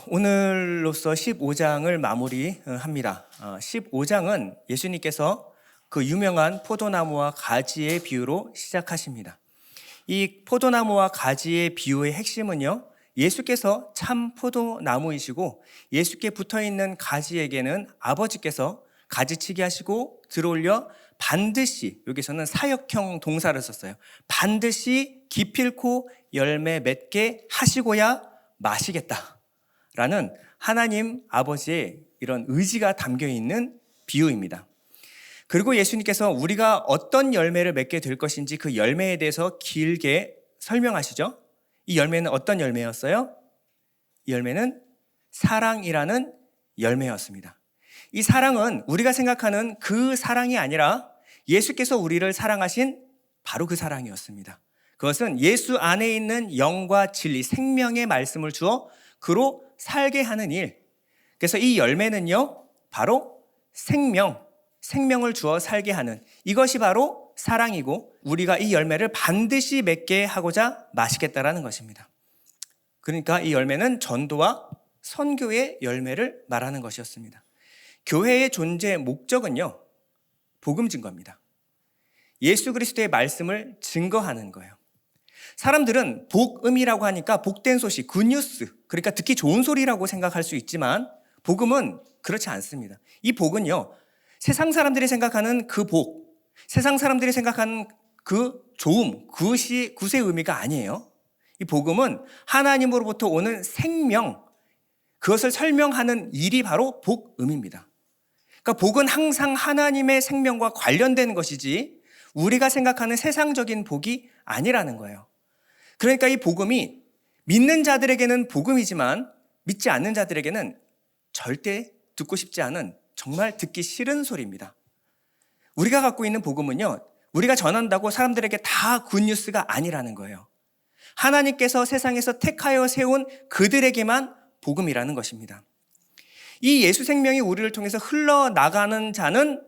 오늘로써 15장을 마무리합니다. 15장은 예수님께서 그 유명한 포도나무와 가지의 비유로 시작하십니다. 이 포도나무와 가지의 비유의 핵심은요, 예수께서 참 포도나무이시고 예수께 붙어있는 가지에게는 아버지께서 가지치기 하시고 들어올려 반드시, 여기서는 사역형 동사를 썼어요. 반드시 기필코 열매 맺게 하시고야 마시겠다 라는 하나님 아버지의 이런 의지가 담겨있는 비유입니다. 그리고 예수님께서 우리가 어떤 열매를 맺게 될 것인지 그 열매에 대해서 길게 설명하시죠. 이 열매는 어떤 열매였어요? 이 열매는 사랑이라는 열매였습니다. 이 사랑은 우리가 생각하는 그 사랑이 아니라 예수께서 우리를 사랑하신 바로 그 사랑이었습니다. 그것은 예수 안에 있는 영과 진리, 생명의 말씀을 주어 그로 살게 하는 일. 그래서 이 열매는요, 바로 생명을 주어 살게 하는 이것이 바로 사랑이고 우리가 이 열매를 반드시 맺게 하고자 마시겠다라는 것입니다. 그러니까 이 열매는 전도와 선교의 열매를 말하는 것이었습니다. 교회의 존재 목적은요, 복음 증거입니다. 예수 그리스도의 말씀을 증거하는 거예요. 사람들은 복음이라고 하니까 복된 소식, 굿뉴스, 그러니까 듣기 좋은 소리라고 생각할 수 있지만 복음은 그렇지 않습니다. 이 복은요, 세상 사람들이 생각하는 그 복, 세상 사람들이 생각하는 그 좋음, 그것의 의미가 아니에요. 이 복음은 하나님으로부터 오는 생명, 그것을 설명하는 일이 바로 복음입니다. 그러니까 복은 항상 하나님의 생명과 관련된 것이지 우리가 생각하는 세상적인 복이 아니라는 거예요. 그러니까 이 복음이 믿는 자들에게는 복음이지만 믿지 않는 자들에게는 절대 듣고 싶지 않은 정말 듣기 싫은 소리입니다. 우리가 갖고 있는 복음은요, 우리가 전한다고 사람들에게 다 굿뉴스가 아니라는 거예요. 하나님께서 세상에서 택하여 세운 그들에게만 복음이라는 것입니다. 이 예수 생명이 우리를 통해서 흘러나가는 자는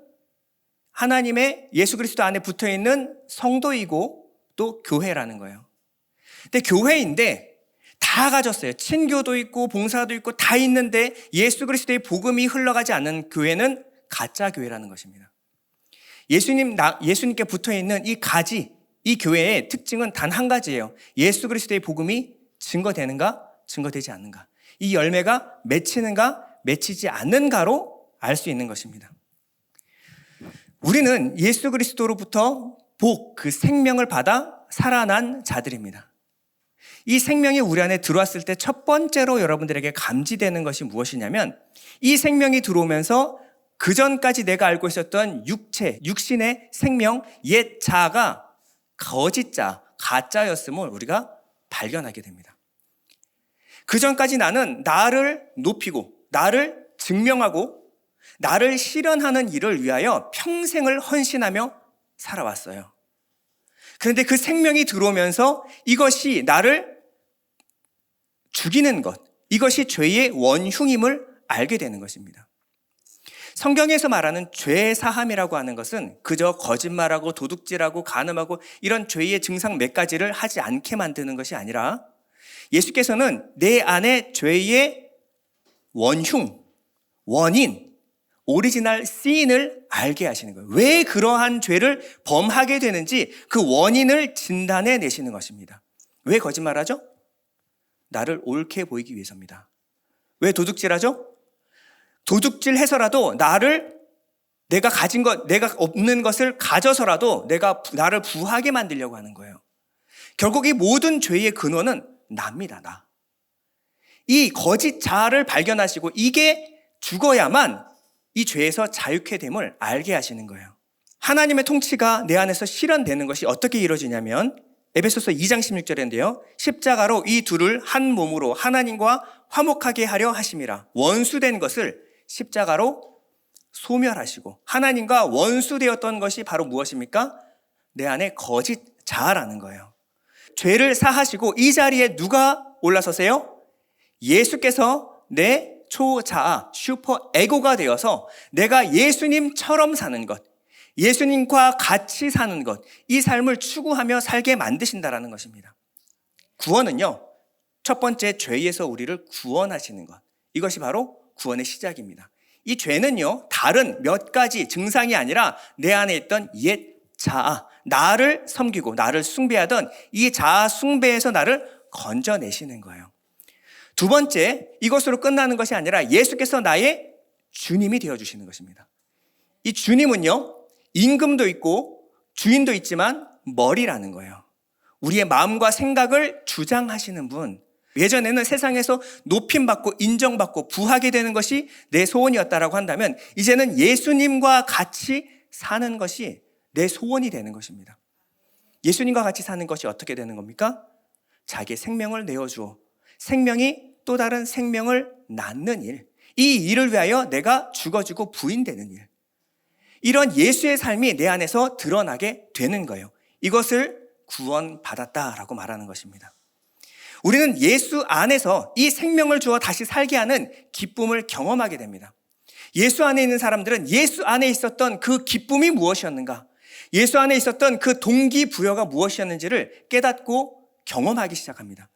하나님의 예수 그리스도 안에 붙어있는 성도이고 또 교회라는 거예요. 근데 교회인데 다 가졌어요. 친교도 있고 봉사도 있고 다 있는데 예수 그리스도의 복음이 흘러가지 않는 교회는 가짜 교회라는 것입니다. 예수님께 붙어있는 이 가지, 이 교회의 특징은 단 한 가지예요. 예수 그리스도의 복음이 증거되는가, 증거되지 않는가. 이 열매가 맺히는가, 맺히지 않는가로 알 수 있는 것입니다. 우리는 예수 그리스도로부터 복, 그 생명을 받아 살아난 자들입니다. 이 생명이 우리 안에 들어왔을 때 첫 번째로 여러분들에게 감지되는 것이 무엇이냐면 이 생명이 들어오면서 그 전까지 내가 알고 있었던 육신의 생명, 옛 자가 거짓 자, 가짜였음을 우리가 발견하게 됩니다. 그 전까지 나는 나를 높이고 나를 증명하고 나를 실현하는 일을 위하여 평생을 헌신하며 살아왔어요. 그런데 그 생명이 들어오면서 이것이 나를 죽이는 것, 이것이 죄의 원흉임을 알게 되는 것입니다. 성경에서 말하는 죄 사함이라고 하는 것은 그저 거짓말하고 도둑질하고 간음하고 이런 죄의 증상 몇 가지를 하지 않게 만드는 것이 아니라 예수께서는 내 안에 죄의 원흉, 원인, 오리지널 씬을 알게 하시는 거예요. 왜 그러한 죄를 범하게 되는지 그 원인을 진단해 내시는 것입니다. 왜 거짓말하죠? 나를 옳게 보이기 위해서입니다. 왜 도둑질하죠? 도둑질해서라도 내가 가진 것, 내가 없는 것을 가져서라도 나를 부하게 만들려고 하는 거예요. 결국 이 모든 죄의 근원은 나입니다, 나. 이 거짓 자아를 발견하시고 이게 죽어야만 이 죄에서 자유케 됨을 알게 하시는 거예요. 하나님의 통치가 내 안에서 실현되는 것이 어떻게 이루어지냐면 에베소서 2장 16절인데요. 십자가로 이 둘을 한 몸으로 하나님과 화목하게 하려 하심이라. 원수된 것을 십자가로 소멸하시고 하나님과 원수되었던 것이 바로 무엇입니까? 내 안에 거짓 자아라는 거예요. 죄를 사하시고 이 자리에 누가 올라서세요? 예수께서 내 초자아, 슈퍼 에고가 되어서 내가 예수님처럼 사는 것, 예수님과 같이 사는 것, 이 삶을 추구하며 살게 만드신다라는 것입니다. 구원은요, 첫 번째, 죄에서 우리를 구원하시는 것. 이것이 바로 구원의 시작입니다. 이 죄는요, 다른 몇 가지 증상이 아니라 내 안에 있던 옛 자아, 나를 섬기고 나를 숭배하던 이 자아 숭배에서 나를 건져내시는 거예요. 두 번째, 이것으로 끝나는 것이 아니라 예수께서 나의 주님이 되어주시는 것입니다. 이 주님은요, 임금도 있고 주인도 있지만 머리라는 거예요. 우리의 마음과 생각을 주장하시는 분. 예전에는 세상에서 높임받고 인정받고 부하게 되는 것이 내 소원이었다라고 한다면 이제는 예수님과 같이 사는 것이 내 소원이 되는 것입니다. 예수님과 같이 사는 것이 어떻게 되는 겁니까? 자기의 생명을 내어주어 생명이 또 다른 생명을 낳는 일, 이 일을 위하여 내가 죽어주고 부인되는 일, 이런 예수의 삶이 내 안에서 드러나게 되는 거예요. 이것을 구원받았다라고 말하는 것입니다. 우리는 예수 안에서 이 생명을 주어 다시 살게 하는 기쁨을 경험하게 됩니다. 예수 안에 있는 사람들은 예수 안에 있었던 그 기쁨이 무엇이었는가, 예수 안에 있었던 그 동기부여가 무엇이었는지를 깨닫고 경험하기 시작합니다.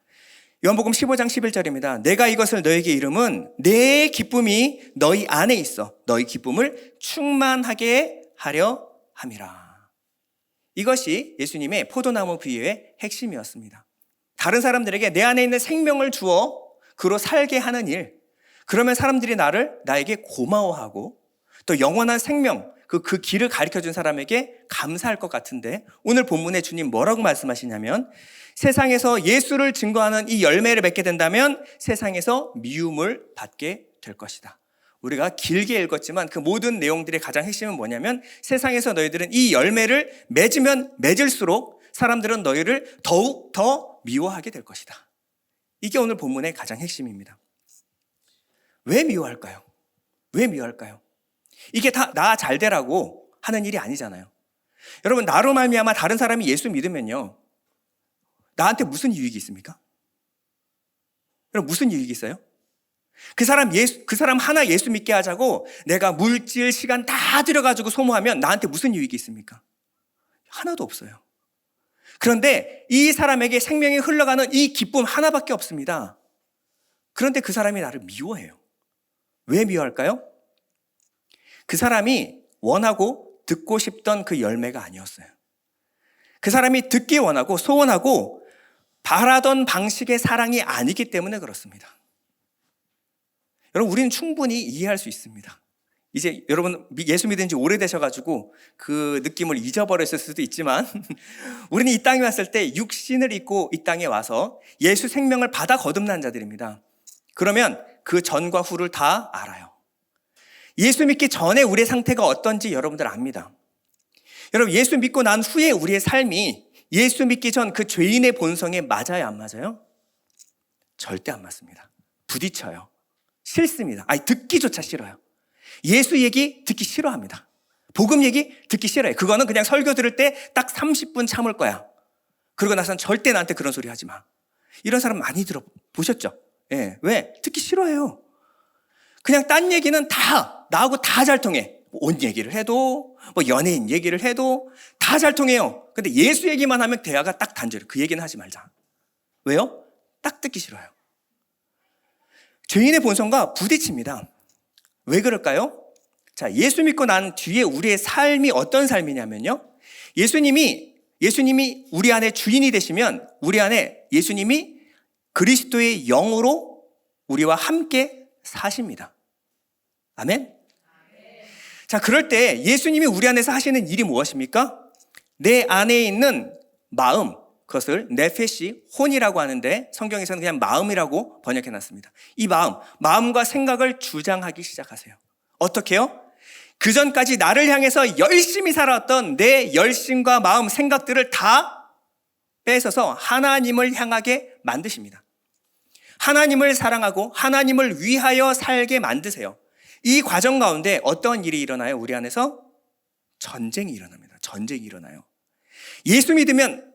요한복음 15장 11절입니다. 내가 이것을 너에게 이름은 내 기쁨이 너희 안에 있어 너희 기쁨을 충만하게 하려 함이라. 이것이 예수님의 포도나무 비유의 핵심이었습니다. 다른 사람들에게 내 안에 있는 생명을 주어 그로 살게 하는 일, 그러면 사람들이 나에게 고마워하고 또 영원한 생명, 그 길을 가르쳐준 사람에게 감사할 것 같은데, 오늘 본문에 주님 뭐라고 말씀하시냐면 세상에서 예수를 증거하는 이 열매를 맺게 된다면 세상에서 미움을 받게 될 것이다. 우리가 길게 읽었지만 그 모든 내용들의 가장 핵심은 뭐냐면 세상에서 너희들은 이 열매를 맺으면 맺을수록 사람들은 너희를 더욱 더 미워하게 될 것이다. 이게 오늘 본문의 가장 핵심입니다. 왜 미워할까요? 왜 미워할까요? 이게 다 나 잘 되라고 하는 일이 아니잖아요. 여러분, 나로 말미암아 다른 사람이 예수 믿으면요, 나한테 무슨 유익이 있습니까? 여러분, 무슨 유익이 있어요? 그 사람 하나 예수 믿게 하자고 내가 물질, 시간 다 들여가지고 소모하면 나한테 무슨 유익이 있습니까? 하나도 없어요. 그런데 이 사람에게 생명이 흘러가는 이 기쁨 하나밖에 없습니다. 그런데 그 사람이 나를 미워해요. 왜 미워할까요? 그 사람이 원하고 듣고 싶던 그 열매가 아니었어요. 그 사람이 듣기 원하고 소원하고 바라던 방식의 사랑이 아니기 때문에 그렇습니다. 여러분, 우리는 충분히 이해할 수 있습니다. 이제 여러분 예수 믿은 지 오래되셔가지고 그 느낌을 잊어버렸을 수도 있지만 우리는 이 땅에 왔을 때 육신을 입고 이 땅에 와서 예수 생명을 받아 거듭난 자들입니다. 그러면 그 전과 후를 다 알아요. 예수 믿기 전에 우리의 상태가 어떤지 여러분들 압니다. 여러분, 예수 믿고 난 후에 우리의 삶이 예수 믿기 전 그 죄인의 본성에 맞아요, 안 맞아요? 절대 안 맞습니다. 부딪혀요. 싫습니다. 듣기조차 싫어요. 예수 얘기 듣기 싫어합니다. 복음 얘기 듣기 싫어요. 그거는 그냥 설교 들을 때 딱 30분 참을 거야. 그러고 나서는 절대 나한테 그런 소리 하지 마. 이런 사람 많이 들어보셨죠? 예. 왜? 듣기 싫어해요. 그냥 딴 얘기는 다 나하고 다 잘 통해. 옷 얘기를 해도 연예인 얘기를 해도 다 잘 통해요. 근데 예수 얘기만 하면 대화가 딱 단절해요. 그 얘기는 하지 말자. 왜요? 딱 듣기 싫어요. 죄인의 본성과 부딪힙니다. 왜 그럴까요? 자, 예수 믿고 난 뒤에 우리의 삶이 어떤 삶이냐면요, 예수님이 우리 안에 주인이 되시면 우리 안에 예수님이 그리스도의 영으로 우리와 함께 사십니다. 아멘? 자, 그럴 때 예수님이 우리 안에서 하시는 일이 무엇입니까? 내 안에 있는 마음, 그것을 네페시, 혼이라고 하는데 성경에서는 그냥 마음이라고 번역해놨습니다. 이 마음과 생각을 주장하기 시작하세요. 어떻게요? 그 전까지 나를 향해서 열심히 살아왔던 내 열심과 마음, 생각들을 다 뺏어서 하나님을 향하게 만드십니다. 하나님을 사랑하고 하나님을 위하여 살게 만드세요. 이 과정 가운데 어떤 일이 일어나요? 우리 안에서 전쟁이 일어납니다. 전쟁이 일어나요. 예수 믿으면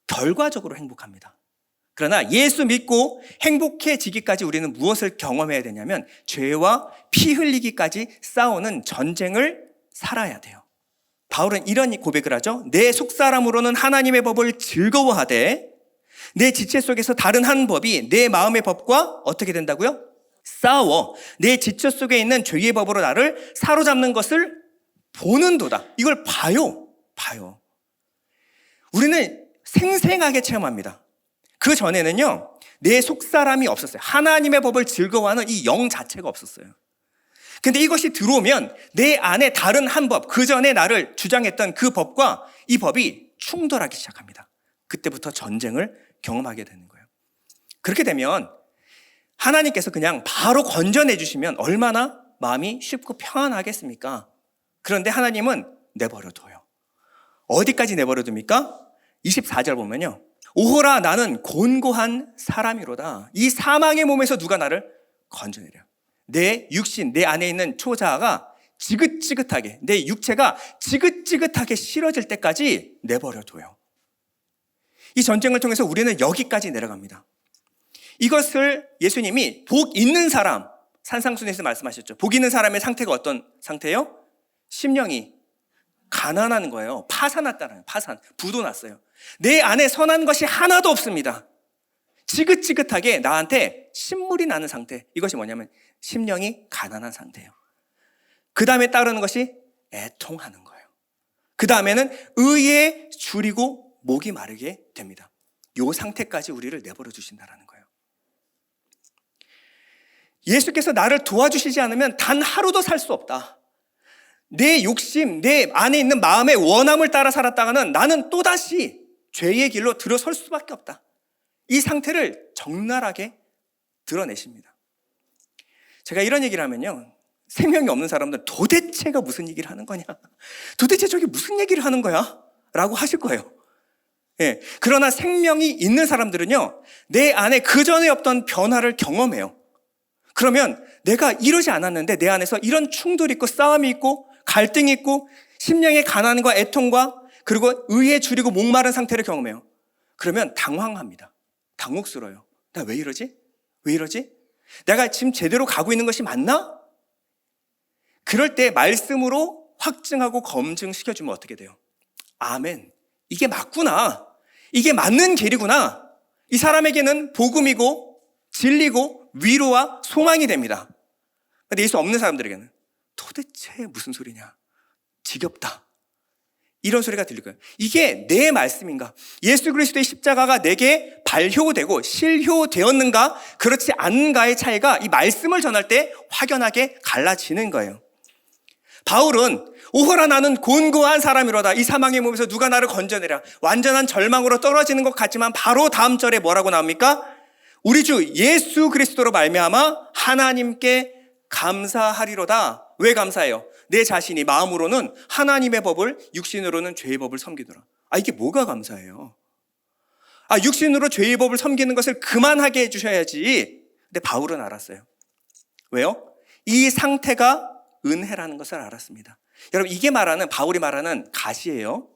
결과적으로 행복합니다. 그러나 예수 믿고 행복해지기까지 우리는 무엇을 경험해야 되냐면 죄와 피 흘리기까지 싸우는 전쟁을 살아야 돼요. 바울은 이런 고백을 하죠. 내 속사람으로는 하나님의 법을 즐거워하되 내 지체 속에서 다른 한 법이 내 마음의 법과 어떻게 된다고요? 싸워 내 지체 속에 있는 죄의 법으로 나를 사로잡는 것을 보는도다. 이걸 봐요. 우리는 생생하게 체험합니다. 그 전에는요, 내 속사람이 없었어요. 하나님의 법을 즐거워하는 이 영 자체가 없었어요. 근데 이것이 들어오면 내 안에 다른 한 법, 그 전에 나를 주장했던 그 법과 이 법이 충돌하기 시작합니다. 그때부터 전쟁을 경험하게 되는 거예요. 그렇게 되면 하나님께서 그냥 바로 건져내 주시면 얼마나 마음이 쉽고 평안하겠습니까? 그런데 하나님은 내버려 둬요. 어디까지 내버려 둡니까? 24절 보면요. 오호라 나는 곤고한 사람이로다. 이 사망의 몸에서 누가 나를 건져내려. 내 육신, 내 안에 있는 초자아가 지긋지긋하게, 내 육체가 지긋지긋하게 싫어질 때까지 내버려 둬요. 이 전쟁을 통해서 우리는 여기까지 내려갑니다. 이것을 예수님이 복 있는 사람, 산상순에서 말씀하셨죠. 복 있는 사람의 상태가 어떤 상태예요? 심령이 가난한 거예요. 파산났다는, 파산, 부도 났어요. 내 안에 선한 것이 하나도 없습니다. 지긋지긋하게 나한테 신물이 나는 상태. 이것이 뭐냐면 심령이 가난한 상태예요. 그 다음에 따르는 것이 애통하는 거예요. 그 다음에는 의에 줄이고 목이 마르게 됩니다. 이 상태까지 우리를 내버려 두신다는 거예요. 예수께서 나를 도와주시지 않으면 단 하루도 살 수 없다. 내 욕심, 내 안에 있는 마음의 원함을 따라 살았다가는 나는 또다시 죄의 길로 들어설 수밖에 없다. 이 상태를 적나라하게 드러내십니다. 제가 이런 얘기를 하면요, 생명이 없는 사람들은 도대체가 무슨 얘기를 하는 거냐? 도대체 저게 무슨 얘기를 하는 거야? 라고 하실 거예요. 예. 그러나 생명이 있는 사람들은요, 내 안에 그전에 없던 변화를 경험해요. 그러면 내가 이러지 않았는데 내 안에서 이런 충돌이 있고 싸움이 있고 갈등이 있고 심령의 가난과 애통과 그리고 의에 줄이고 목마른 상태를 경험해요. 그러면 당황합니다. 당혹스러워요. 나 왜 이러지? 왜 이러지? 내가 지금 제대로 가고 있는 것이 맞나? 그럴 때 말씀으로 확증하고 검증시켜주면 어떻게 돼요? 아멘. 이게 맞구나. 이게 맞는 길이구나. 이 사람에게는 복음이고 진리고 위로와 소망이 됩니다. 근데 예수 없는 사람들에게는 도대체 무슨 소리냐? 지겹다. 이런 소리가 들릴 거예요. 이게 내 말씀인가? 예수 그리스도의 십자가가 내게 발효되고 실효되었는가? 그렇지 않은가의 차이가 이 말씀을 전할 때 확연하게 갈라지는 거예요. 바울은 오호라 나는 곤고한 사람이로다. 이 사망의 몸에서 누가 나를 건져내랴. 완전한 절망으로 떨어지는 것 같지만 바로 다음 절에 뭐라고 나옵니까? 우리 주 예수 그리스도로 말미암아 하나님께 감사하리로다. 왜 감사해요? 내 자신이 마음으로는 하나님의 법을, 육신으로는 죄의 법을 섬기더라. 이게 뭐가 감사해요? 육신으로 죄의 법을 섬기는 것을 그만하게 해주셔야지. 근데 바울은 알았어요. 왜요? 이 상태가 은혜라는 것을 알았습니다. 여러분, 이게 바울이 말하는 가시예요.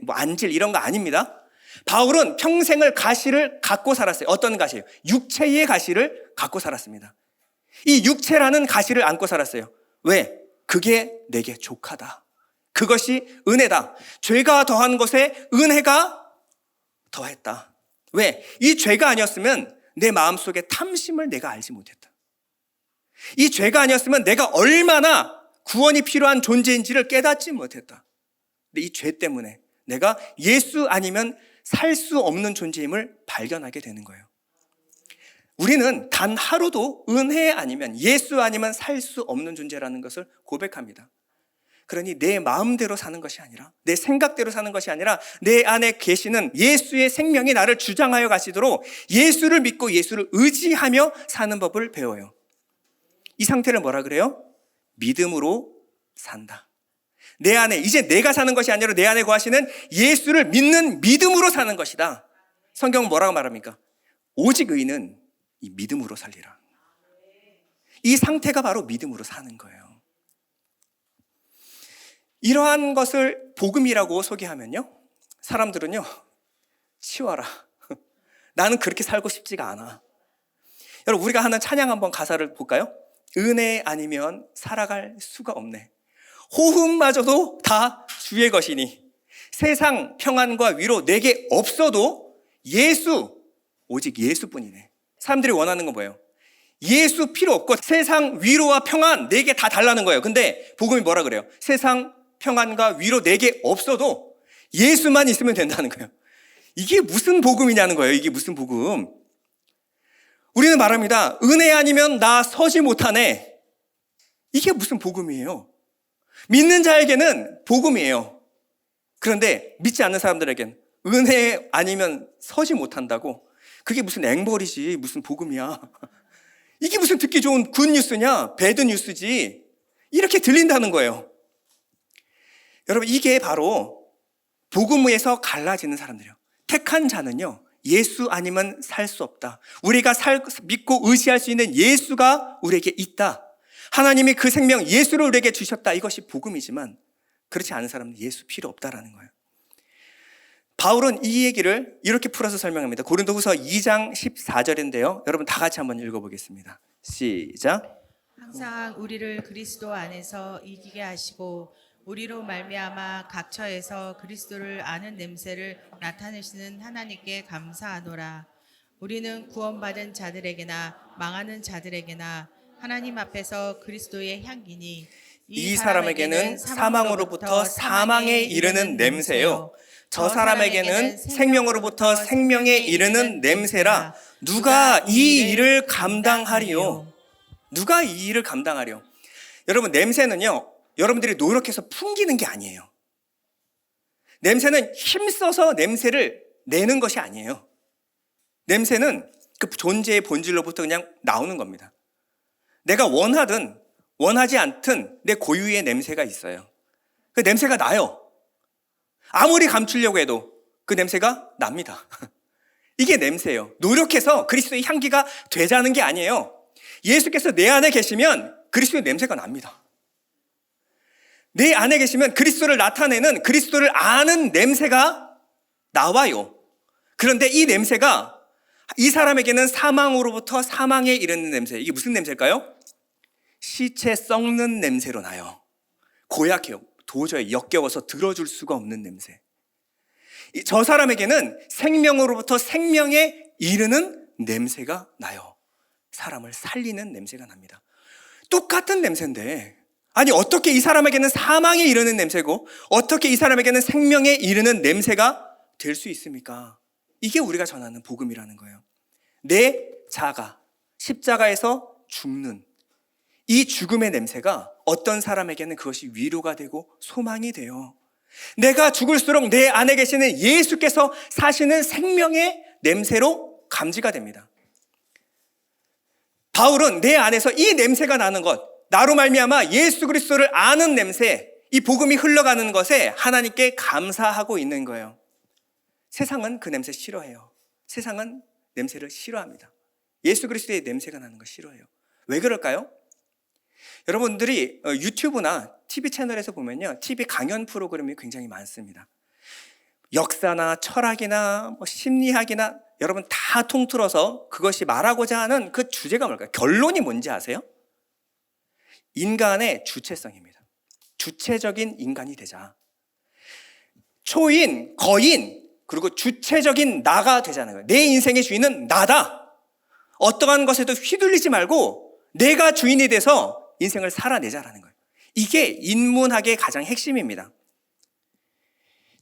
뭐 안질 이런 거 아닙니다. 바울은 평생을 가시를 갖고 살았어요. 어떤 가시예요? 육체의 가시를 갖고 살았습니다. 이 육체라는 가시를 안고 살았어요. 왜? 그게 내게 족하다. 그것이 은혜다. 죄가 더한 것에 은혜가 더했다. 왜? 이 죄가 아니었으면 내 마음속에 탐심을 내가 알지 못했다. 이 죄가 아니었으면 내가 얼마나 구원이 필요한 존재인지를 깨닫지 못했다. 근데 이 죄 때문에 내가 예수 아니면 살 수 없는 존재임을 발견하게 되는 거예요. 우리는 단 하루도 은혜 아니면 예수 아니면 살 수 없는 존재라는 것을 고백합니다. 그러니 내 마음대로 사는 것이 아니라, 내 생각대로 사는 것이 아니라 내 안에 계시는 예수의 생명이 나를 주장하여 가시도록 예수를 믿고 예수를 의지하며 사는 법을 배워요. 이 상태를 뭐라 그래요? 믿음으로 산다. 내 안에, 이제 내가 사는 것이 아니라 내 안에 거하시는 예수를 믿는 믿음으로 사는 것이다. 성경은 뭐라고 말합니까? 오직 의인은 이 믿음으로 살리라. 이 상태가 바로 믿음으로 사는 거예요. 이러한 것을 복음이라고 소개하면요, 사람들은요, 치워라. 나는 그렇게 살고 싶지가 않아. 여러분, 우리가 하는 찬양 한번 가사를 볼까요? 은혜 아니면 살아갈 수가 없네. 호흡마저도 다 주의 것이니 세상 평안과 위로 내게 없어도 예수 오직 예수뿐이네. 사람들이 원하는 건 뭐예요? 예수 필요 없고 세상 위로와 평안 내게 다 달라는 거예요. 근데 복음이 뭐라 그래요? 세상 평안과 위로 내게 없어도 예수만 있으면 된다는 거예요. 이게 무슨 복음이냐는 거예요. 이게 무슨 복음? 우리는 말합니다. 은혜 아니면 나 서지 못하네. 이게 무슨 복음이에요? 믿는 자에게는 복음이에요. 그런데 믿지 않는 사람들에겐 은혜 아니면 서지 못한다고? 그게 무슨 앵벌이지, 무슨 복음이야. 이게 무슨 듣기 좋은 굿뉴스냐, 배드뉴스지. 이렇게 들린다는 거예요. 여러분, 이게 바로 복음에서 갈라지는 사람들이에요. 택한 자는요, 예수 아니면 살 수 없다. 우리가 믿고 의지할 수 있는 예수가 우리에게 있다. 하나님이 그 생명 예수를 우리에게 주셨다. 이것이 복음이지만 그렇지 않은 사람은 예수 필요 없다라는 거예요. 바울은 이 얘기를 이렇게 풀어서 설명합니다. 고린도후서 2장 14절인데요. 여러분 다 같이 한번 읽어보겠습니다. 시작. 항상 우리를 그리스도 안에서 이기게 하시고 우리로 말미암아 각처에서 그리스도를 아는 냄새를 나타내시는 하나님께 감사하노라. 우리는 구원받은 자들에게나 망하는 자들에게나 하나님 앞에서 그리스도의 향기니 이 사람에게는 사망으로부터 사망에 이르는 냄새요, 저 사람에게는 생명으로부터 생명에 이르는 냄새라. 누가 이 일을 감당하리요? 누가 이 일을 감당하리요? 여러분, 냄새는요, 여러분들이 노력해서 풍기는 게 아니에요. 냄새는 힘써서 냄새를 내는 것이 아니에요. 냄새는 그 존재의 본질로부터 그냥 나오는 겁니다. 내가 원하든 원하지 않든 내 고유의 냄새가 있어요. 그 냄새가 나요. 아무리 감추려고 해도 그 냄새가 납니다. 이게 냄새예요. 노력해서 그리스도의 향기가 되자는 게 아니에요. 예수께서 내 안에 계시면 그리스도의 냄새가 납니다. 내 안에 계시면 그리스도를 나타내는, 그리스도를 아는 냄새가 나와요. 그런데 이 냄새가 이 사람에게는 사망으로부터 사망에 이르는 냄새. 이게 무슨 냄새일까요? 시체 썩는 냄새로 나요. 고약해요. 도저히 역겨워서 들어줄 수가 없는 냄새. 저 사람에게는 생명으로부터 생명에 이르는 냄새가 나요. 사람을 살리는 냄새가 납니다. 똑같은 냄새인데, 아니 어떻게 이 사람에게는 사망에 이르는 냄새고 어떻게 이 사람에게는 생명에 이르는 냄새가 될 수 있습니까? 이게 우리가 전하는 복음이라는 거예요. 내 자가 십자가에서 죽는 이 죽음의 냄새가 어떤 사람에게는 그것이 위로가 되고 소망이 돼요. 내가 죽을수록 내 안에 계시는 예수께서 사시는 생명의 냄새로 감지가 됩니다. 바울은 내 안에서 이 냄새가 나는 것, 나로 말미암아 예수 그리스도를 아는 냄새, 이 복음이 흘러가는 것에 하나님께 감사하고 있는 거예요. 세상은 그 냄새 싫어해요. 세상은 냄새를 싫어합니다. 예수 그리스도의 냄새가 나는 거 싫어해요. 왜 그럴까요? 여러분들이 유튜브나 TV 채널에서 보면요, TV 강연 프로그램이 굉장히 많습니다. 역사나 철학이나 심리학이나 여러분 다 통틀어서 그것이 말하고자 하는 그 주제가 뭘까요? 결론이 뭔지 아세요? 인간의 주체성입니다. 주체적인 인간이 되자. 초인, 거인, 그리고 주체적인 나가 되자는 거예요. 내 인생의 주인은 나다. 어떠한 것에도 휘둘리지 말고 내가 주인이 돼서 인생을 살아내자라는 거예요. 이게 인문학의 가장 핵심입니다.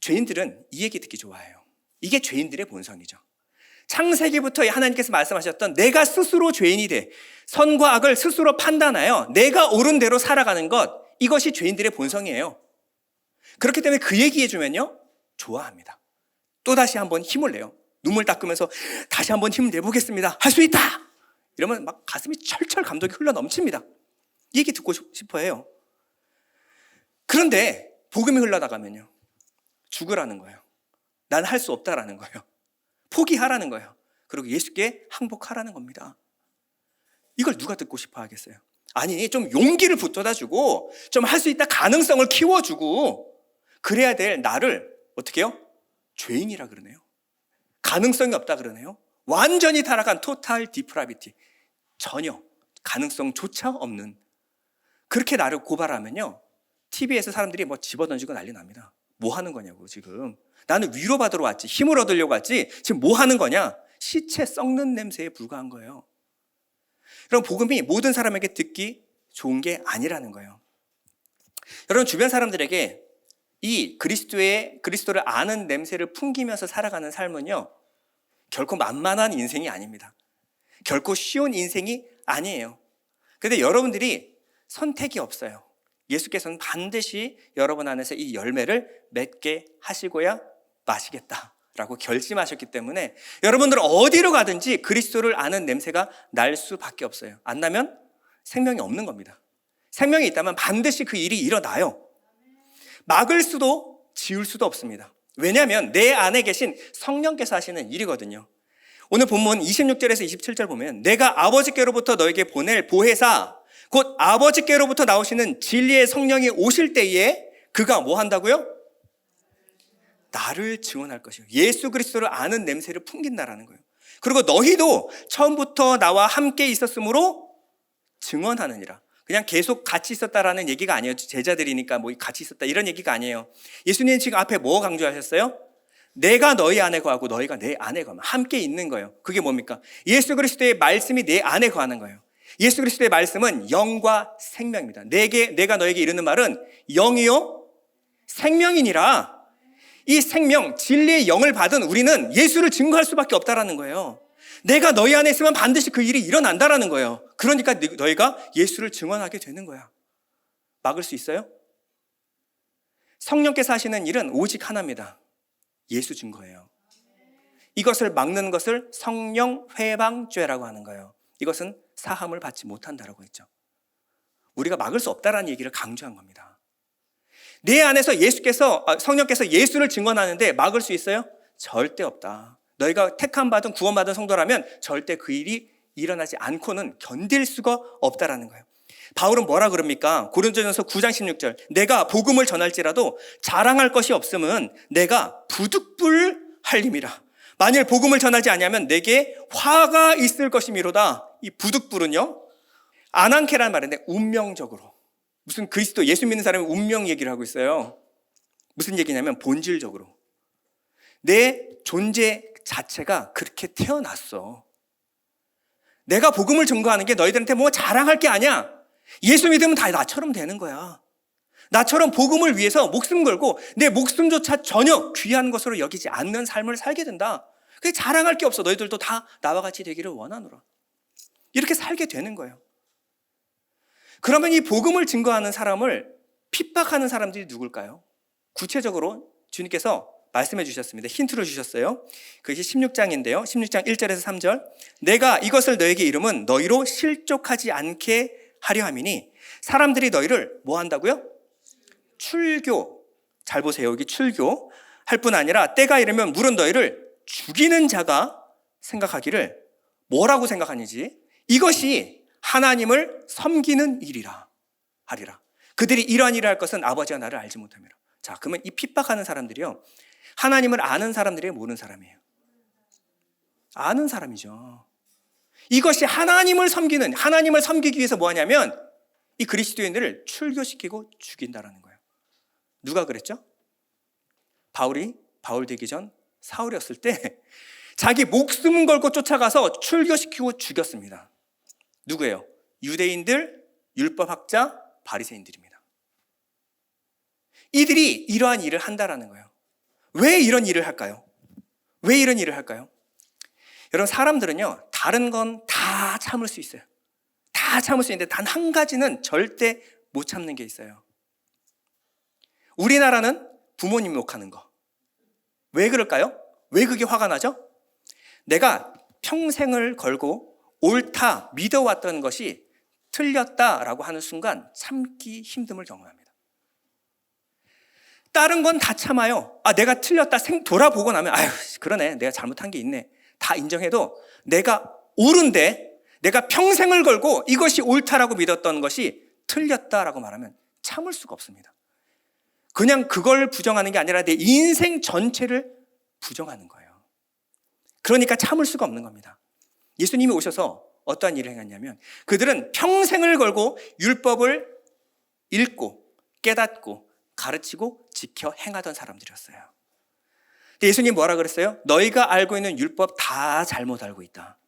죄인들은 이 얘기 듣기 좋아해요. 이게 죄인들의 본성이죠. 창세기부터 하나님께서 말씀하셨던 내가 스스로 죄인이 돼 선과 악을 스스로 판단하여 내가 옳은 대로 살아가는 것, 이것이 죄인들의 본성이에요. 그렇기 때문에 그 얘기해주면요 좋아합니다. 또다시 한번 힘을 내요. 눈물 닦으면서 다시 한번 힘을 내보겠습니다. 할 수 있다! 이러면 막 가슴이 철철 감동이 흘러 넘칩니다. 이 얘기 듣고 싶어 해요. 그런데 복음이 흘러나가면요 죽으라는 거예요. 난 할 수 없다라는 거예요. 포기하라는 거예요. 그리고 예수께 항복하라는 겁니다. 이걸 누가 듣고 싶어 하겠어요? 아니, 좀 용기를 붙여다 주고 좀 할 수 있다 가능성을 키워주고 그래야 될 나를 어떻게 해요? 죄인이라 그러네요. 가능성이 없다 그러네요. 완전히 타락한 토탈 디프라비티, 전혀 가능성조차 없는, 그렇게 나를 고발하면요 TV에서 사람들이 뭐 집어던지고 난리 납니다. 뭐 하는 거냐고. 지금 나는 위로받으러 왔지, 힘을 얻으려고 왔지, 지금 뭐 하는 거냐, 시체 썩는 냄새에 불과한 거예요. 그럼 복음이 모든 사람에게 듣기 좋은 게 아니라는 거예요. 여러분 주변 사람들에게 이 그리스도를 아는 냄새를 풍기면서 살아가는 삶은요, 결코 만만한 인생이 아닙니다. 결코 쉬운 인생이 아니에요. 그런데 여러분들이 선택이 없어요. 예수께서는 반드시 여러분 안에서 이 열매를 맺게 하시고야 마시겠다라고 결심하셨기 때문에 여러분들은 어디로 가든지 그리스도를 아는 냄새가 날 수밖에 없어요. 안 나면 생명이 없는 겁니다. 생명이 있다면 반드시 그 일이 일어나요. 막을 수도 지울 수도 없습니다. 왜냐하면 내 안에 계신 성령께서 하시는 일이거든요. 오늘 본문 26절에서 27절 보면 내가 아버지께로부터 너에게 보낼 보혜사 곧 아버지께로부터 나오시는 진리의 성령이 오실 때에 그가 뭐 한다고요? 나를 증언할 것이요. 예수 그리스도를 아는 냄새를 풍긴다라는 거예요. 그리고 너희도 처음부터 나와 함께 있었으므로 증언하느니라. 그냥 계속 같이 있었다라는 얘기가 아니에요. 제자들이니까 뭐 같이 있었다 이런 얘기가 아니에요. 예수님 지금 앞에 뭐 강조하셨어요? 내가 너희 안에 거하고 너희가 내 안에 거하면 함께 있는 거예요. 그게 뭡니까? 예수 그리스도의 말씀이 내 안에 거하는 거예요. 예수 그리스도의 말씀은 영과 생명입니다. 내가 너에게 이르는 말은 영이요 생명이니라. 이 생명, 진리의 영을 받은 우리는 예수를 증거할 수밖에 없다라는 거예요. 내가 너희 안에 있으면 반드시 그 일이 일어난다라는 거예요. 그러니까 너희가 예수를 증언하게 되는 거야. 막을 수 있어요? 성령께서 하시는 일은 오직 하나입니다. 예수 증거예요. 이것을 막는 것을 성령 회방죄라고 하는 거예요. 이것은 사함을 받지 못한다라고 했죠. 우리가 막을 수 없다라는 얘기를 강조한 겁니다. 내 안에서 성령께서 예수를 증언하는데 막을 수 있어요? 절대 없다. 너희가 택함 받은 구원받은 성도라면 절대 그 일이 일어나지 않고는 견딜 수가 없다라는 거예요. 바울은 뭐라 그럽니까? 고린도전서 9장 16절 내가 복음을 전할지라도 자랑할 것이 없으면 내가 부득불할림이라. 만일 복음을 전하지 아니하면 내게 화가 있을 것이미로다. 이 부득불은요 아난케라는 말인데 운명적으로 무슨 그리스도 예수 믿는 사람이 운명 얘기를 하고 있어요. 무슨 얘기냐면 본질적으로 내 존재 자체가 그렇게 태어났어. 내가 복음을 증거하는 게 너희들한테 뭐 자랑할 게 아니야. 예수 믿으면 다 나처럼 되는 거야. 나처럼 복음을 위해서 목숨 걸고 내 목숨조차 전혀 귀한 것으로 여기지 않는 삶을 살게 된다. 그게 자랑할 게 없어. 너희들도 다 나와 같이 되기를 원하노라. 이렇게 살게 되는 거예요. 그러면 이 복음을 증거하는 사람을 핍박하는 사람들이 누굴까요? 구체적으로 주님께서 말씀해 주셨습니다. 힌트를 주셨어요. 그것이 16장인데요. 16장 1절에서 3절 내가 이것을 너에게 이름은 너희로 실족하지 않게 하려 함이니 사람들이 너희를 뭐 한다고요? 출교. 잘 보세요. 여기 출교 할 뿐 아니라 때가 이르면 물은 너희를 죽이는 자가 생각하기를 뭐라고 생각하는지 이것이 하나님을 섬기는 일이라 하리라. 그들이 이러한 일을 할 것은 아버지와 나를 알지 못함이라. 자, 그러면 이 핍박하는 사람들이요 하나님을 아는 사람들이에요, 모르는 사람이에요? 아는 사람이죠. 이것이 하나님을 섬기기 위해서 뭐 하냐면 이 그리스도인들을 출교시키고 죽인다라는 거예요. 누가 그랬죠? 바울 되기 전 사울이었을 때 자기 목숨 걸고 쫓아가서 출교시키고 죽였습니다. 누구예요? 유대인들, 율법학자, 바리새인들입니다. 이들이 이러한 일을 한다라는 거예요. 왜 이런 일을 할까요? 왜 이런 일을 할까요? 여러분 사람들은요 다른 건 다 참을 수 있어요. 다 참을 수 있는데 단 한 가지는 절대 못 참는 게 있어요. 우리나라는 부모님 욕하는 거. 왜 그럴까요? 왜 그게 화가 나죠? 내가 평생을 걸고 옳다 믿어왔던 것이 틀렸다라고 하는 순간 참기 힘듦을 경험합니다. 다른 건 다 참아요. 내가 틀렸다 돌아보고 나면 아유 그러네 내가 잘못한 게 있네 다 인정해도 내가 옳은데 내가 평생을 걸고 이것이 옳다라고 믿었던 것이 틀렸다라고 말하면 참을 수가 없습니다. 그냥 그걸 부정하는 게 아니라 내 인생 전체를 부정하는 거예요. 그러니까 참을 수가 없는 겁니다. 예수님이 오셔서 어떠한 일을 행했냐면 그들은 평생을 걸고 율법을 읽고 깨닫고 가르치고 지켜 행하던 사람들이었어요. 근데 예수님 뭐라 그랬어요? 너희가 알고 있는 율법 다 잘못 알고 있다.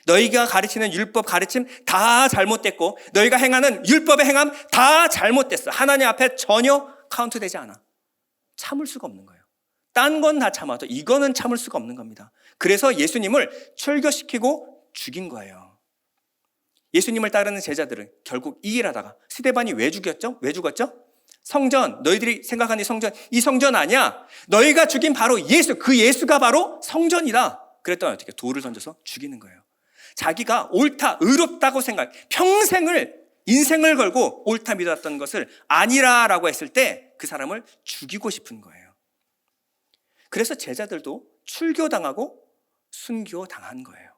너희가 가르치는 율법 가르침 다 잘못됐고 너희가 행하는 율법의 행함 다 잘못됐어. 하나님 앞에 전혀 카운트되지 않아. 참을 수가 없는 거예요. 딴 건 다 참아도 이거는 참을 수가 없는 겁니다. 그래서 예수님을 출교시키고 죽인 거예요. 예수님을 따르는 제자들은 결국 이 일하다가 스데반이 왜 죽였죠? 왜 죽었죠? 성전, 너희들이 생각하는 이 성전 아니야. 너희가 죽인 바로 예수, 그 예수가 바로 성전이다. 그랬더니 어떻게 돌을 던져서 죽이는 거예요. 자기가 옳다, 의롭다고 평생을 인생을 걸고 옳다 믿었던 것을 아니라라고 했을 때 그 사람을 죽이고 싶은 거예요. 그래서 제자들도 출교당하고 순교당한 거예요.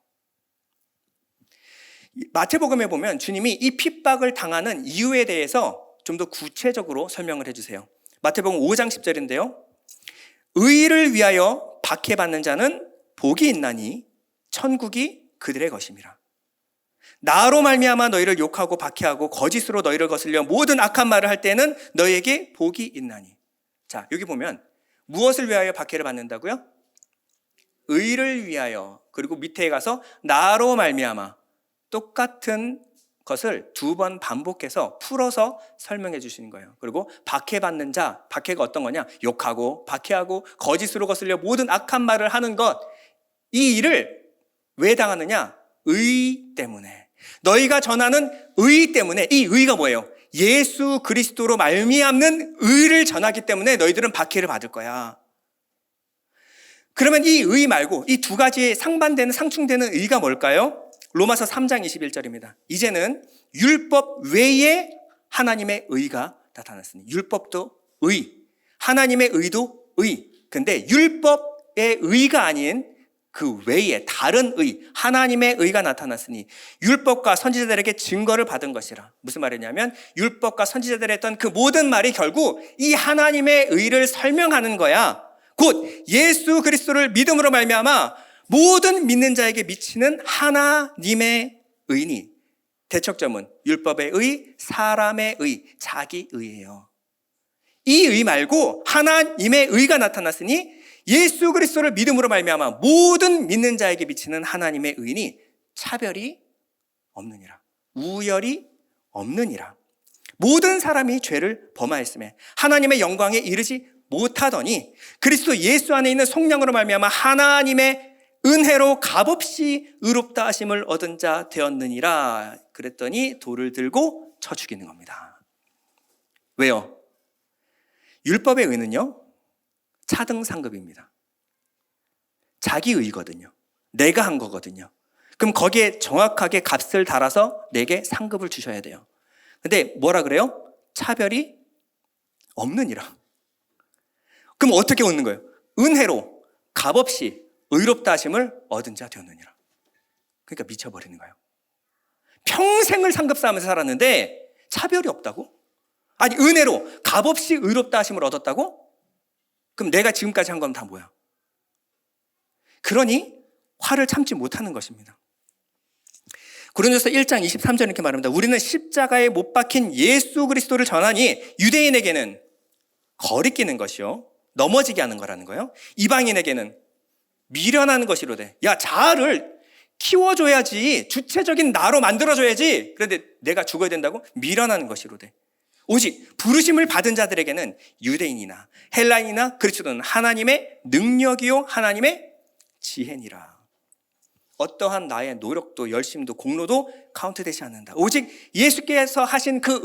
마태복음에 보면 주님이 이 핍박을 당하는 이유에 대해서 좀 더 구체적으로 설명을 해주세요. 마태복음 5장 10절인데요. 의를 위하여 박해받는 자는 복이 있나니 천국이 그들의 것임이라. 나로 말미암아 너희를 욕하고 박해하고 거짓으로 너희를 거슬려 모든 악한 말을 할 때는 너희에게 복이 있나니. 자, 여기 보면 무엇을 위하여 박해를 받는다고요? 의를 위하여. 그리고 밑에 가서 나로 말미암아. 똑같은 것을 두 번 반복해서 풀어서 설명해 주시는 거예요. 그리고 박해받는 자, 박해가 어떤 거냐? 욕하고 박해하고 거짓으로 거슬려 모든 악한 말을 하는 것. 이 일을 왜 당하느냐? 의 때문에. 너희가 전하는 의 때문에. 이 의가 뭐예요? 예수 그리스도로 말미암는 의를 전하기 때문에 너희들은 박해를 받을 거야. 그러면 이 의 말고 이 두 가지의 상반되는 상충되는 의가 뭘까요? 로마서 3장 21절입니다. 이제는 율법 외에 하나님의 의가 나타났으니. 율법도 의, 하나님의 의도 의. 근데 율법의 의가 아닌 그 외에 다른 의, 하나님의 의가 나타났으니 율법과 선지자들에게 증거를 받은 것이라. 무슨 말이냐면 율법과 선지자들이 했던 그 모든 말이 결국 이 하나님의 의를 설명하는 거야. 곧 예수 그리스도를 믿음으로 말미암아 모든 믿는 자에게 미치는 하나님의 의니. 대척점은 율법의 의, 사람의 의, 자기 의예요. 이 의 말고 하나님의 의가 나타났으니 예수 그리스도를 믿음으로 말미암아 모든 믿는 자에게 미치는 하나님의 의니 차별이 없느니라. 우열이 없느니라. 모든 사람이 죄를 범하였음에 하나님의 영광에 이르지 못하더니 그리스도 예수 안에 있는 성령으로 말미암아 하나님의 은혜로 값없이 의롭다 하심을 얻은 자 되었느니라. 그랬더니 돌을 들고 쳐 죽이는 겁니다. 왜요? 율법의 의는요, 차등 상급입니다. 자기 의거든요. 내가 한 거거든요. 그럼 거기에 정확하게 값을 달아서 내게 상급을 주셔야 돼요. 근데 뭐라 그래요? 차별이 없느니라. 그럼 어떻게 얻는 거예요? 은혜로 값없이 의롭다 하심을 얻은 자 되었느니라. 그러니까 미쳐버리는 거예요. 평생을 상급 쌓으면서 살았는데 차별이 없다고? 아니, 은혜로 값없이 의롭다 하심을 얻었다고? 그럼 내가 지금까지 한 건 다 뭐야? 그러니 화를 참지 못하는 것입니다. 고린도서 1장 23절 이렇게 말합니다. 우리는 십자가에 못 박힌 예수 그리스도를 전하니 유대인에게는 거리끼는 것이요, 넘어지게 하는 거라는 거예요. 이방인에게는 미련하는 것이로되. 야, 자아를 키워줘야지, 주체적인 나로 만들어줘야지. 그런데 내가 죽어야 된다고? 미련하는 것이로되. 오직 부르심을 받은 자들에게는 유대인이나 헬라인이나 그리스도는 하나님의 능력이요 하나님의 지혜니라. 어떠한 나의 노력도 열심도 공로도 카운트되지 않는다. 오직 예수께서 하신 그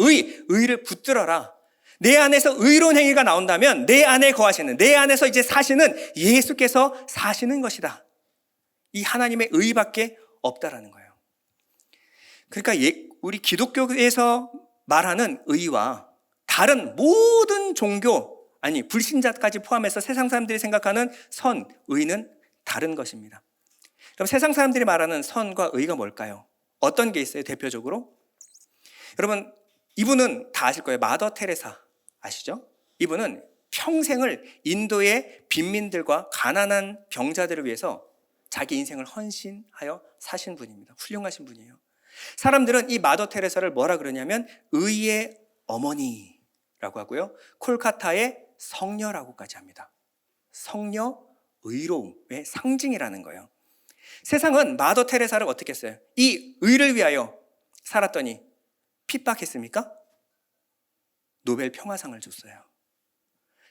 의를 붙들어라. 내 안에서 의로운 행위가 나온다면 내 안에 거하시는, 내 안에서 이제 사시는 예수께서 사시는 것이다. 이 하나님의 의밖에 없다라는 거예요. 그러니까 우리 기독교에서 말하는 의와 다른 모든 종교, 아니 불신자까지 포함해서 세상 사람들이 생각하는 선, 의는 다른 것입니다. 그럼 세상 사람들이 말하는 선과 의가 뭘까요? 어떤 게 있어요, 대표적으로? 여러분, 이분은 다 아실 거예요. 마더 테레사 아시죠? 이분은 평생을 인도의 빈민들과 가난한 병자들을 위해서 자기 인생을 헌신하여 사신 분입니다. 훌륭하신 분이에요. 사람들은 이 마더 테레사를 뭐라 그러냐면 의의 어머니라고 하고요, 콜카타의 성녀라고까지 합니다. 성녀, 의로움의 상징이라는 거예요. 세상은 마더 테레사를 어떻게 했어요? 이 의를 위하여 살았더니 핍박했습니까? 노벨 평화상을 줬어요.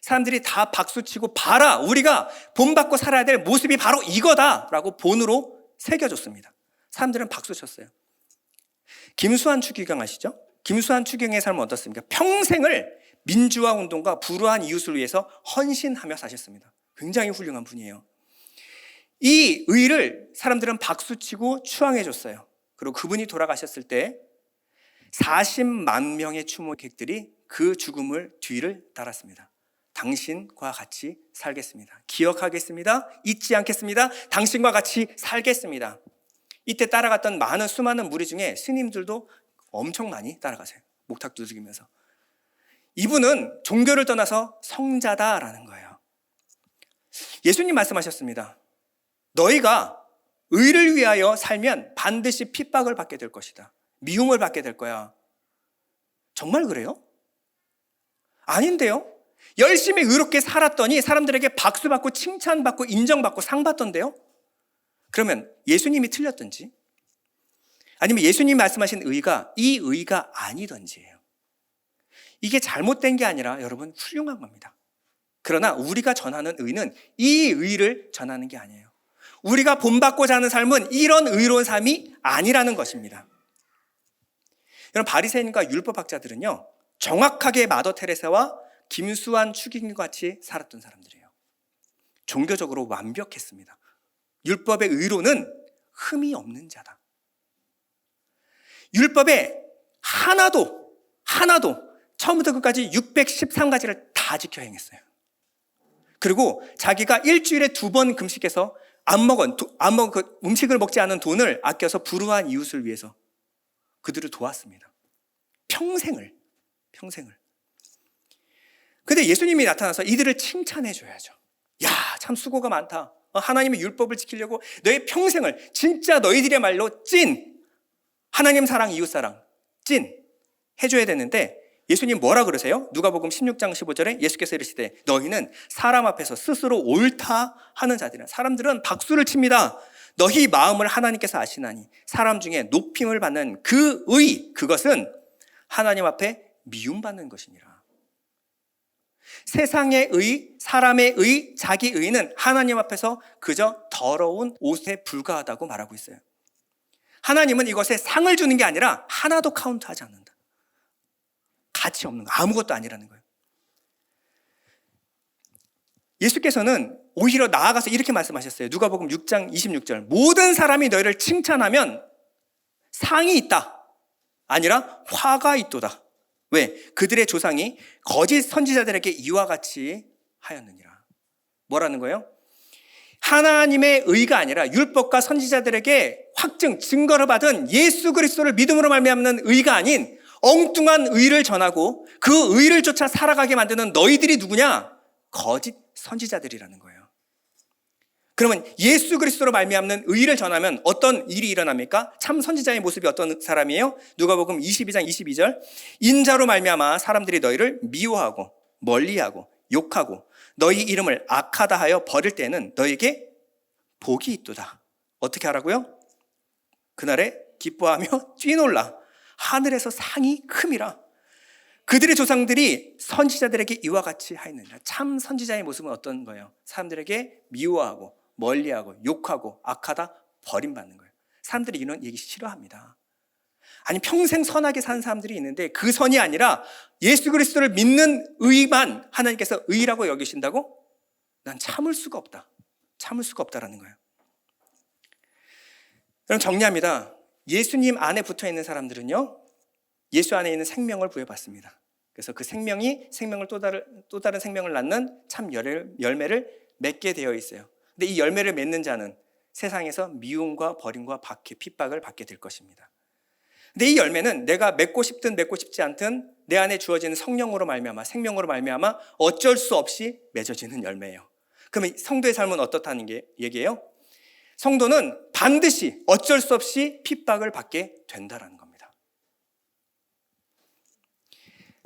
사람들이 다 박수치고 봐라, 우리가 본받고 살아야 될 모습이 바로 이거다라고 본으로 새겨줬습니다. 사람들은 박수쳤어요. 김수환 추기경 아시죠? 김수환 추기경의 삶은 어떻습니까? 평생을 민주화 운동과 불우한 이웃을 위해서 헌신하며 사셨습니다. 굉장히 훌륭한 분이에요. 이 의를 사람들은 박수치고 추앙해줬어요. 그리고 그분이 돌아가셨을 때 40만 명의 추모객들이 그 죽음을 뒤를 따랐습니다. 당신과 같이 살겠습니다. 기억하겠습니다. 잊지 않겠습니다. 당신과 같이 살겠습니다. 이때 따라갔던 수많은 무리 중에 스님들도 엄청 많이 따라가세요. 목탁 두들기면서. 이분은 종교를 떠나서 성자다라는 거예요. 예수님 말씀하셨습니다. 너희가 의를 위하여 살면 반드시 핍박을 받게 될 것이다. 미움을 받게 될 거야. 정말 그래요? 아닌데요? 열심히 의롭게 살았더니 사람들에게 박수받고 칭찬받고 인정받고 상 받던데요? 그러면 예수님이 틀렸던지 아니면 예수님이 말씀하신 의가 이 의가 아니던지예요. 이게 잘못된 게 아니라 여러분 훌륭한 겁니다. 그러나 우리가 전하는 의는 이 의를 전하는 게 아니에요. 우리가 본받고자 하는 삶은 이런 의로운 삶이 아니라는 것입니다. 여러분 바리새인과 율법학자들은요 정확하게 마더 테레사와 김수환 추기경과 같이 살았던 사람들이에요. 종교적으로 완벽했습니다. 율법의 의로는 흠이 없는 자다. 율법에 하나도 처음부터 끝까지 613가지를 다 지켜 행했어요. 그리고 자기가 일주일에 2번 금식해서 안 먹은 그 음식을 먹지 않은 돈을 아껴서 불우한 이웃을 위해서 그들을 도왔습니다. 평생을. 근데 예수님이 나타나서 이들을 칭찬해 줘야죠. 야, 참 수고가 많다. 하나님의 율법을 지키려고 너의 평생을 진짜 너희들의 말로 찐 하나님 사랑, 이웃 사랑 찐 해줘야 되는데 예수님 뭐라 그러세요? 누가복음 16장 15절에 예수께서 이르시되 너희는 사람 앞에서 스스로 옳다 하는 자들이라. 사람들은 박수를 칩니다. 너희 마음을 하나님께서 아시나니 사람 중에 높임을 받는 그 의, 그것은 하나님 앞에 미움받는 것이니라. 세상의 의, 사람의 의, 자기 의는 하나님 앞에서 그저 더러운 옷에 불과하다고 말하고 있어요. 하나님은 이것에 상을 주는 게 아니라 하나도 카운트하지 않는다. 가치 없는 거, 아무것도 아니라는 거예요. 예수께서는 오히려 나아가서 이렇게 말씀하셨어요. 누가복음 6장 26절. 모든 사람이 너희를 칭찬하면 상이 있다. 아니라 화가 있도다. 왜? 그들의 조상이 거짓 선지자들에게 이와 같이 하였느니라. 뭐라는 거예요? 하나님의 의가 아니라 율법과 선지자들에게 확증, 증거를 받은 예수 그리스도를 믿음으로 말미암는 의가 아닌 엉뚱한 의를 전하고 그 의를 쫓아 살아가게 만드는 너희들이 누구냐? 거짓 선지자들이라는 거예요. 그러면 예수 그리스도로 말미암는 의를 전하면 어떤 일이 일어납니까? 참 선지자의 모습이 어떤 사람이에요? 누가복음 22장 22절. 인자로 말미암아 사람들이 너희를 미워하고 멀리하고 욕하고 너희 이름을 악하다 하여 버릴 때는 너희에게 복이 있도다. 어떻게 하라고요? 그날에 기뻐하며 뛰놀라. 하늘에서 상이 큼이라. 그들의 조상들이 선지자들에게 이와 같이 하였느니라. 참 선지자의 모습은 어떤 거예요? 사람들에게 미워하고 멀리하고 욕하고 악하다 버림받는 거예요. 사람들이 이런 얘기 싫어합니다. 아니 평생 선하게 사는 사람들이 있는데 그 선이 아니라 예수 그리스도를 믿는 의만 하나님께서 의라고 여기신다고? 난 참을 수가 없다. 참을 수가 없다라는 거예요. 그럼 정리합니다. 예수님 안에 붙어있는 사람들은요 예수 안에 있는 생명을 부여받습니다. 그래서 그 생명이 생명을 또 다른 생명을 낳는 참 열매를 맺게 되어 있어요. 근데 이 열매를 맺는 자는 세상에서 미움과 버림과 핍박을 받게 될 것입니다. 근데 이 열매는 내가 맺고 싶든 맺고 싶지 않든 내 안에 주어지는 성령으로 말미암아 생명으로 말미암아 어쩔 수 없이 맺어지는 열매예요. 그러면 성도의 삶은 어떻다는 게 얘기예요? 성도는 반드시 어쩔 수 없이 핍박을 받게 된다는 겁니다.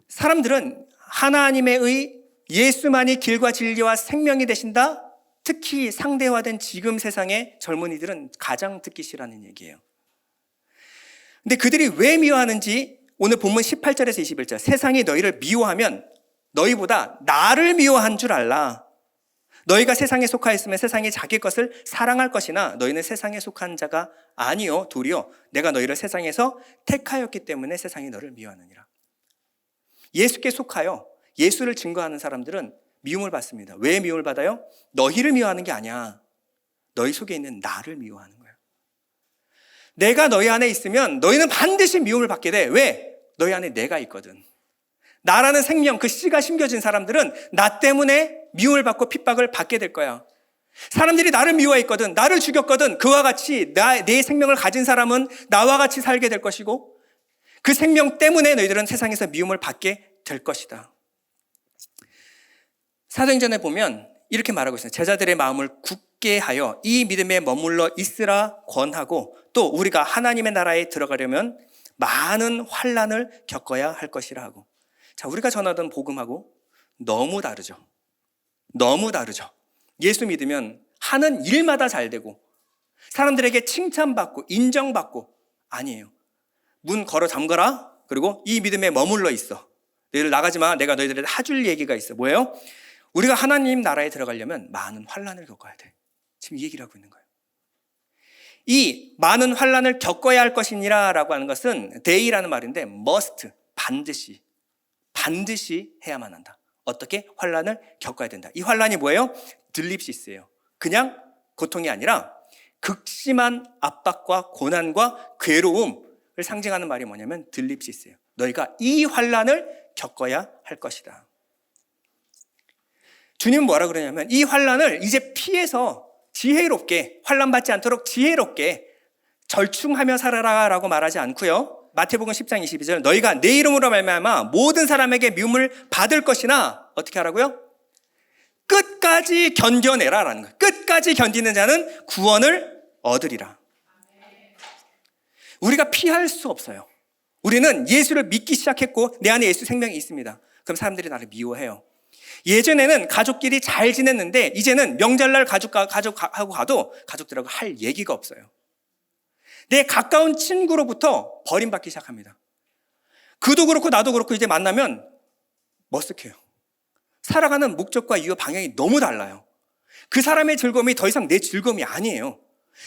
사람들은 하나님의 의, 예수만이 길과 진리와 생명이 되신다? 특히 상대화된 지금 세상의 젊은이들은 가장 듣기 싫어하는 얘기예요. 근데 그들이 왜 미워하는지 오늘 본문 18절에서 21절, 세상이 너희를 미워하면 너희보다 나를 미워한 줄 알라. 너희가 세상에 속하였으면 세상이 자기 것을 사랑할 것이나 너희는 세상에 속한 자가 아니요 도리어 내가 너희를 세상에서 택하였기 때문에 세상이 너를 미워하느니라. 예수께 속하여 예수를 증거하는 사람들은 미움을 받습니다. 왜 미움을 받아요? 너희를 미워하는 게 아니야. 너희 속에 있는 나를 미워하는 거예요. 내가 너희 안에 있으면 너희는 반드시 미움을 받게 돼. 왜? 너희 안에 내가 있거든. 나라는 생명, 그 씨가 심겨진 사람들은 나 때문에 미움을 받고 핍박을 받게 될 거야. 사람들이 나를 미워했거든, 나를 죽였거든, 그와 같이 내 생명을 가진 사람은 나와 같이 살게 될 것이고 그 생명 때문에 너희들은 세상에서 미움을 받게 될 것이다. 사도행전에 보면 이렇게 말하고 있어요. 제자들의 마음을 굳게 하여 이 믿음에 머물러 있으라 권하고 또 우리가 하나님의 나라에 들어가려면 많은 환난을 겪어야 할 것이라 하고. 자, 우리가 전하던 복음하고 너무 다르죠. 너무 다르죠. 예수 믿으면 하는 일마다 잘 되고 사람들에게 칭찬받고 인정받고 아니에요. 문 걸어 잠거라. 그리고 이 믿음에 머물러 있어. 너희들 나가지 마. 내가 너희들한테 해줄 얘기가 있어. 뭐예요? 우리가 하나님 나라에 들어가려면 많은 환난을 겪어야 돼. 지금 이 얘기를 하고 있는 거예요. 이 많은 환난을 겪어야 할 것이니라 라고 하는 것은 day라는 말인데 must, 반드시 해야만 한다. 어떻게? 환난을 겪어야 된다. 이 환난이 뭐예요? 들립시스예요. 그냥 고통이 아니라 극심한 압박과 고난과 괴로움을 상징하는 말이 뭐냐면 들립시스예요. 너희가 이 환난을 겪어야 할 것이다. 주님은 뭐라 그러냐면 이 환난을 이제 피해서 지혜롭게, 환난 받지 않도록 지혜롭게 절충하며 살아라 라고 말하지 않고요. 마태복음 10장 22절, 너희가 내 이름으로 말미암아 모든 사람에게 미움을 받을 것이나 어떻게 하라고요? 끝까지 견뎌내라 라는 거예요. 끝까지 견디는 자는 구원을 얻으리라. 우리가 피할 수 없어요. 우리는 예수를 믿기 시작했고 내 안에 예수 생명이 있습니다. 그럼 사람들이 나를 미워해요. 예전에는 가족끼리 잘 지냈는데 이제는 명절날 가족하고 가도 가족들하고 할 얘기가 없어요. 내 가까운 친구로부터 버림받기 시작합니다. 그도 그렇고 나도 그렇고 이제 만나면 머쓱해요. 살아가는 목적과 이유 방향이 너무 달라요. 그 사람의 즐거움이 더 이상 내 즐거움이 아니에요.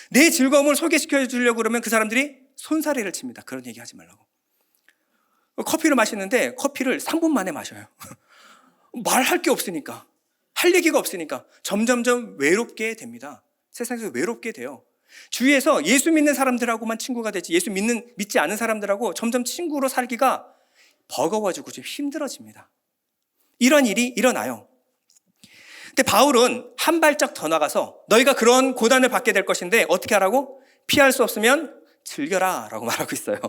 내 즐거움을 소개시켜 주려고 그러면 그 사람들이 손사래를 칩니다. 그런 얘기 하지 말라고. 커피를 마시는데 커피를 3분 만에 마셔요. 말할 게 없으니까, 할 얘기가 없으니까 점점점 외롭게 됩니다. 세상에서 외롭게 돼요. 주위에서 예수 믿는 사람들하고만 친구가 되지 믿지 않은 사람들하고 점점 친구로 살기가 버거워지고 좀 힘들어집니다. 이런 일이 일어나요. 근데 바울은 한 발짝 더 나가서 너희가 그런 고난을 받게 될 것인데 어떻게 하라고? 피할 수 없으면 즐겨라 라고 말하고 있어요.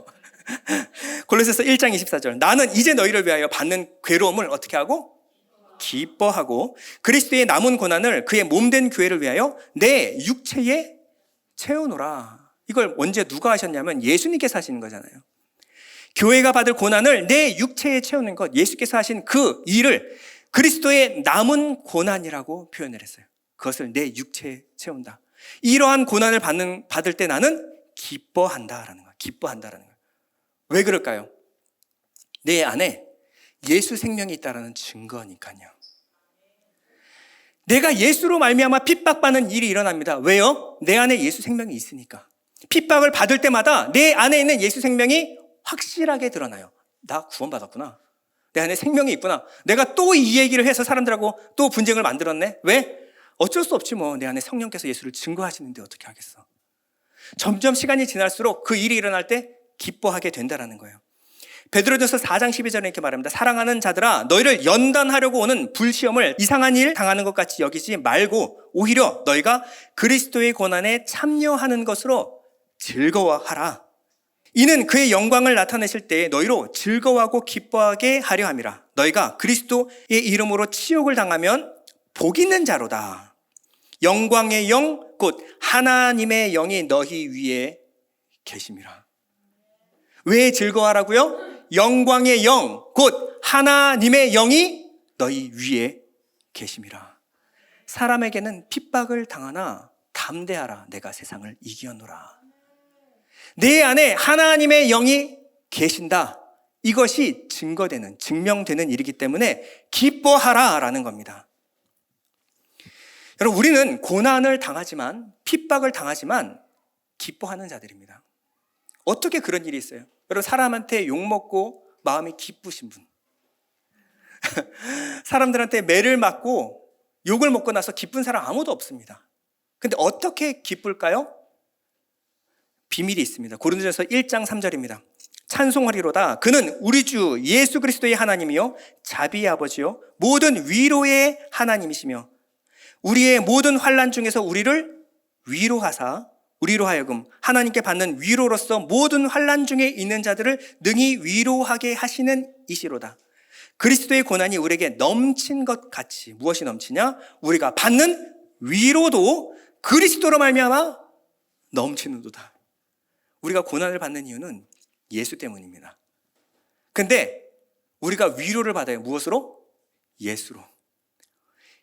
골로새서 1장 24절, 나는 이제 너희를 위하여 받는 괴로움을 어떻게 하고? 기뻐하고 그리스도의 남은 고난을 그의 몸된 교회를 위하여 내 육체에 채우노라. 이걸 언제 누가 하셨냐면 예수님께서 하시는 거잖아요. 교회가 받을 고난을 내 육체에 채우는 것, 예수께서 하신 그 일을 그리스도의 남은 고난이라고 표현을 했어요. 그것을 내 육체에 채운다. 이러한 고난을 받을 때 나는 기뻐한다라는 거예요. 기뻐한다라는 거예요. 왜 그럴까요? 내 안에 예수 생명이 있다라는 증거니까요. 내가 예수로 말미암아 핍박받는 일이 일어납니다. 왜요? 내 안에 예수 생명이 있으니까. 핍박을 받을 때마다 내 안에 있는 예수 생명이 확실하게 드러나요. 나 구원받았구나. 내 안에 생명이 있구나. 내가 또 이 얘기를 해서 사람들하고 또 분쟁을 만들었네. 왜? 어쩔 수 없지 뭐. 내 안에 성령께서 예수를 증거하시는데 어떻게 하겠어. 점점 시간이 지날수록 그 일이 일어날 때 기뻐하게 된다는 거예요. 베드로전서 4장 12절에 이렇게 말합니다. 사랑하는 자들아, 너희를 연단하려고 오는 불시험을 이상한 일 당하는 것 같이 여기지 말고 오히려 너희가 그리스도의 고난에 참여하는 것으로 즐거워하라. 이는 그의 영광을 나타내실 때 너희로 즐거워하고 기뻐하게 하려 함이라. 너희가 그리스도의 이름으로 치욕을 당하면 복 있는 자로다. 영광의 영 곧 하나님의 영이 너희 위에 계심이라. 왜 즐거워하라고요? 영광의 영 곧 하나님의 영이 너희 위에 계심이라. 사람에게는 핍박을 당하나 담대하라. 내가 세상을 이기었노라. 내 안에 하나님의 영이 계신다. 이것이 증거되는, 증명되는 일이기 때문에 기뻐하라라는 겁니다. 여러분, 우리는 고난을 당하지만, 핍박을 당하지만 기뻐하는 자들입니다. 어떻게 그런 일이 있어요? 여러분, 사람한테 욕먹고 마음이 기쁘신 분. 사람들한테 매를 맞고 욕을 먹고 나서 기쁜 사람 아무도 없습니다. 근데 어떻게 기쁠까요? 비밀이 있습니다. 고린도전서 1장 3절입니다. 찬송하리로다. 그는 우리 주 예수 그리스도의 하나님이요 자비의 아버지요 모든 위로의 하나님이시며 우리의 모든 환난 중에서 우리를 위로하사 우리로 하여금 하나님께 받는 위로로서 모든 환난 중에 있는 자들을 능히 위로하게 하시는 이시로다. 그리스도의 고난이 우리에게 넘친 것 같이 무엇이 넘치냐? 우리가 받는 위로도 그리스도로 말미암아 넘치는도다. 우리가 고난을 받는 이유는 예수 때문입니다. 근데 우리가 위로를 받아요. 무엇으로? 예수로.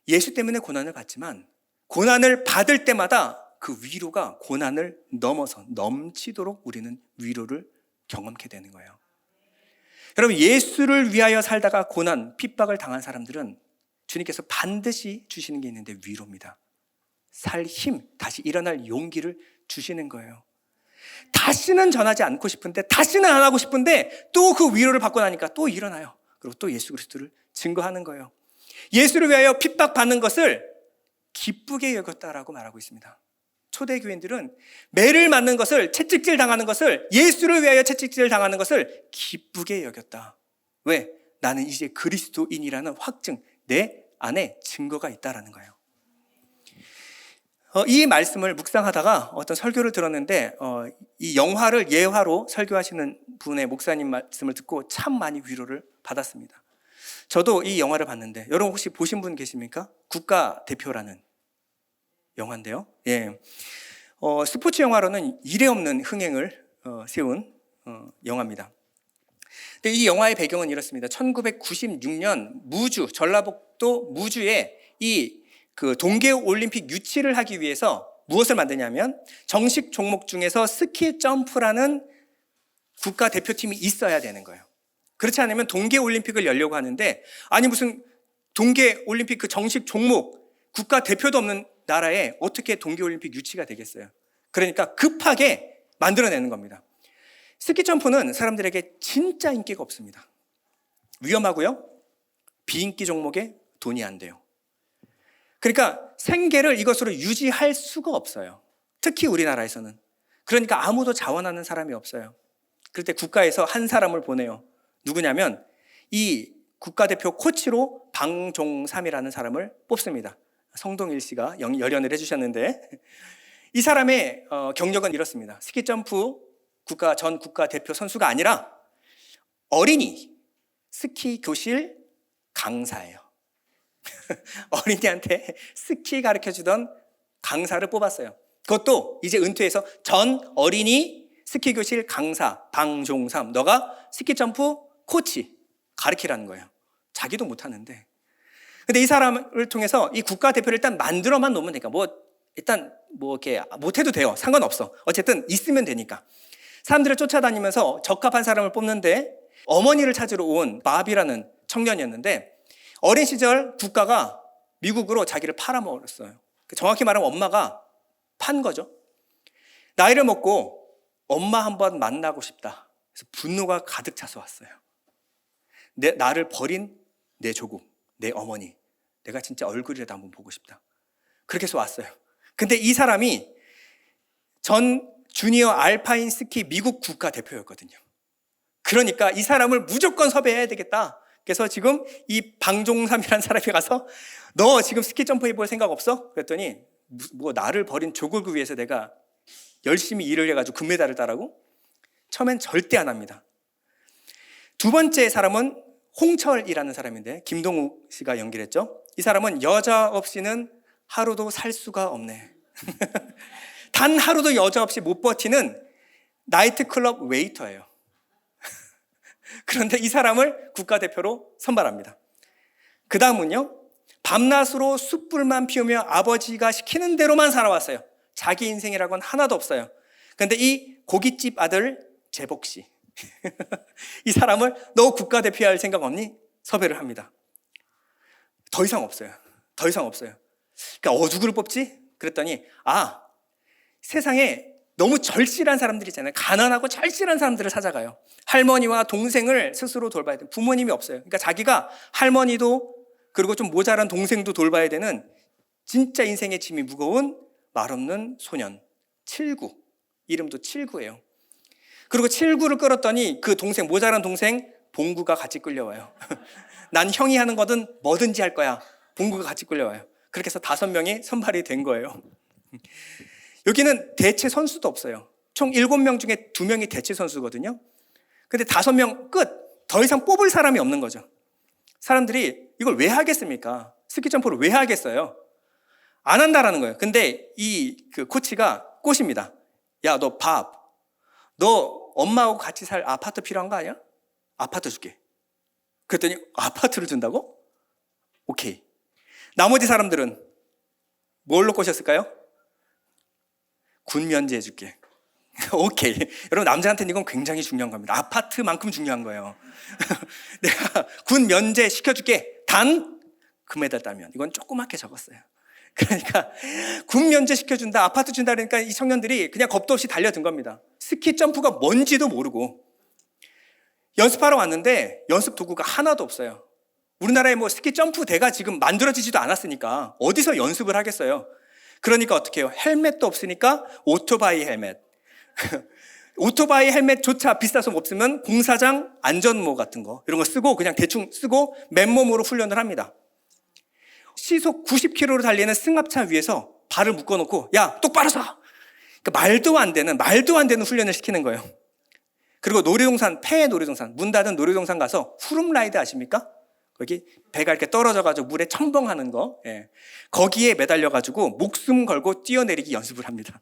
예수 때문에 고난을 받지만 고난을 받을 때마다 그 위로가 고난을 넘어서 넘치도록 우리는 위로를 경험하게 되는 거예요. 여러분, 예수를 위하여 살다가 고난, 핍박을 당한 사람들은 주님께서 반드시 주시는 게 있는데 위로입니다. 살 힘, 다시 일어날 용기를 주시는 거예요. 다시는 전하지 않고 싶은데, 다시는 안 하고 싶은데 또 그 위로를 받고 나니까 또 일어나요. 그리고 또 예수 그리스도를 증거하는 거예요. 예수를 위하여 핍박받는 것을 기쁘게 여겼다라고 말하고 있습니다. 초대교인들은 매를 맞는 것을, 채찍질 당하는 것을, 예수를 위하여 채찍질 당하는 것을 기쁘게 여겼다. 왜? 나는 이제 그리스도인이라는 확증, 내 안에 증거가 있다라는 거예요. 이 말씀을 묵상하다가 어떤 설교를 들었는데 이 영화를 예화로 설교하시는 분의 목사님 말씀을 듣고 참 많이 위로를 받았습니다. 저도 이 영화를 봤는데 여러분 혹시 보신 분 계십니까? 국가대표라는 영화인데요. 예. 스포츠 영화로는 이례없는 흥행을 세운 영화입니다. 근데 이 영화의 배경은 이렇습니다. 1996년 무주, 전라북도 무주에 그 동계올림픽 유치를 하기 위해서 무엇을 만드냐면 정식 종목 중에서 스키 점프라는 국가대표팀이 있어야 되는 거예요. 그렇지 않으면 동계올림픽을 열려고 하는데 아니 무슨 동계올림픽 그 정식 종목 국가대표도 없는 나라에 어떻게 동계올림픽 유치가 되겠어요. 그러니까 급하게 만들어내는 겁니다. 스키 점프는 사람들에게 진짜 인기가 없습니다. 위험하고요. 비인기 종목에 돈이 안 돼요. 그러니까 생계를 이것으로 유지할 수가 없어요. 특히 우리나라에서는. 그러니까 아무도 자원하는 사람이 없어요. 그럴 때 국가에서 한 사람을 보내요. 누구냐면 이 국가대표 코치로 방종삼이라는 사람을 뽑습니다. 성동일 씨가 열연을 해주셨는데 이 사람의 경력은 이렇습니다. 스키 점프 전 국가대표 선수가 아니라 어린이 스키 교실 강사예요. 어린이한테 스키 가르쳐주던 강사를 뽑았어요. 그것도 이제 은퇴해서 전 어린이 스키 교실 강사 방종삼, 너가 스키 점프 코치 가르치라는 거예요. 자기도 못하는데. 근데 이 사람을 통해서 이 국가대표를 일단 만들어만 놓으면 되니까 일단 이렇게 못해도 돼요. 상관없어. 어쨌든 있으면 되니까. 사람들을 쫓아다니면서 적합한 사람을 뽑는데 어머니를 찾으러 온 마비라는 청년이었는데 어린 시절 국가가 미국으로 자기를 팔아먹었어요. 정확히 말하면 엄마가 판 거죠. 나이를 먹고 엄마 한번 만나고 싶다. 그래서 분노가 가득 차서 왔어요. 나를 버린 내 조국, 내 어머니, 내가 진짜 얼굴이라도 한번 보고 싶다. 그렇게 해서 왔어요. 근데 이 사람이 전 주니어 알파인 스키 미국 국가대표였거든요. 그러니까 이 사람을 무조건 섭외해야 되겠다. 그래서 지금 이 방종삼이라는 사람이 가서 너 지금 스키 점프 해볼 생각 없어? 그랬더니 나를 버린 조국을 위해서 내가 열심히 일을 해가지고 금메달을 따라고? 처음엔 절대 안 합니다. 두 번째 사람은 홍철이라는 사람인데 김동욱 씨가 연기했죠. 이 사람은 여자 없이는 하루도 살 수가 없네. 단 하루도 여자 없이 못 버티는 나이트클럽 웨이터예요. 그런데 이 사람을 국가대표로 선발합니다. 그 다음은요, 밤낮으로 숯불만 피우며 아버지가 시키는 대로만 살아왔어요. 자기 인생이라고는 하나도 없어요. 그런데 이 고깃집 아들 재복 씨, 이 사람을 너 국가대표할 생각 없니? 섭외를 합니다. 더 이상 없어요. 더 이상 없어요. 그러니까 누구를 뽑지? 그랬더니 세상에 너무 절실한 사람들 있잖아요. 가난하고 절실한 사람들을 찾아가요. 할머니와 동생을 스스로 돌봐야 돼요. 부모님이 없어요. 그러니까 자기가 할머니도 그리고 좀 모자란 동생도 돌봐야 되는 진짜 인생의 짐이 무거운 말없는 소년 칠구, 이름도 칠구예요. 그리고 칠구를 끌었더니 그 동생, 모자란 동생 봉구가 같이 끌려와요. 난 형이 하는 거든 뭐든지 할 거야. 봉구가 같이 끌려와요. 그렇게 해서 5명이 선발이 된 거예요. 여기는 대체 선수도 없어요. 총 7명 중에 2명이 대체 선수거든요. 근데 5명 끝. 더 이상 뽑을 사람이 없는 거죠. 사람들이 이걸 왜 하겠습니까? 스키 점프를 왜 하겠어요? 안 한다라는 거예요. 근데 그 코치가 꼬십니다. 야, 너 엄마하고 같이 살 아파트 필요한 거 아니야? 아파트 줄게. 그랬더니 아파트를 준다고? 오케이. 나머지 사람들은 뭘로 꼬셨을까요? 군 면제 해줄게. 오케이. 여러분, 남자한테는 이건 굉장히 중요한 겁니다. 아파트만큼 중요한 거예요. 내가 군 면제 시켜줄게. 단 금메달 따면. 이건 조그맣게 적었어요. 그러니까 군 면제 시켜준다, 아파트 준다 그러니까 이 청년들이 그냥 겁도 없이 달려든 겁니다. 스키 점프가 뭔지도 모르고 연습하러 왔는데 연습 도구가 하나도 없어요. 우리나라에 스키 점프 대가 지금 만들어지지도 않았으니까 어디서 연습을 하겠어요. 그러니까 어떻게 해요? 헬멧도 없으니까 오토바이 헬멧. 오토바이 헬멧조차 비싸서 없으면 공사장 안전모 같은 거 이런 거 쓰고 그냥 대충 쓰고 맨몸으로 훈련을 합니다. 시속 90km로 달리는 승합차 위에서 발을 묶어놓고 야, 똑바로 서! 그러니까 말도 안 되는 훈련을 시키는 거예요. 그리고 폐 놀이동산, 문 닫은 놀이동산 가서 후룸라이드 아십니까? 거기 배가 이렇게 떨어져가지고 물에 첨벙하는 거, 거기에 매달려가지고 목숨 걸고 뛰어내리기 연습을 합니다.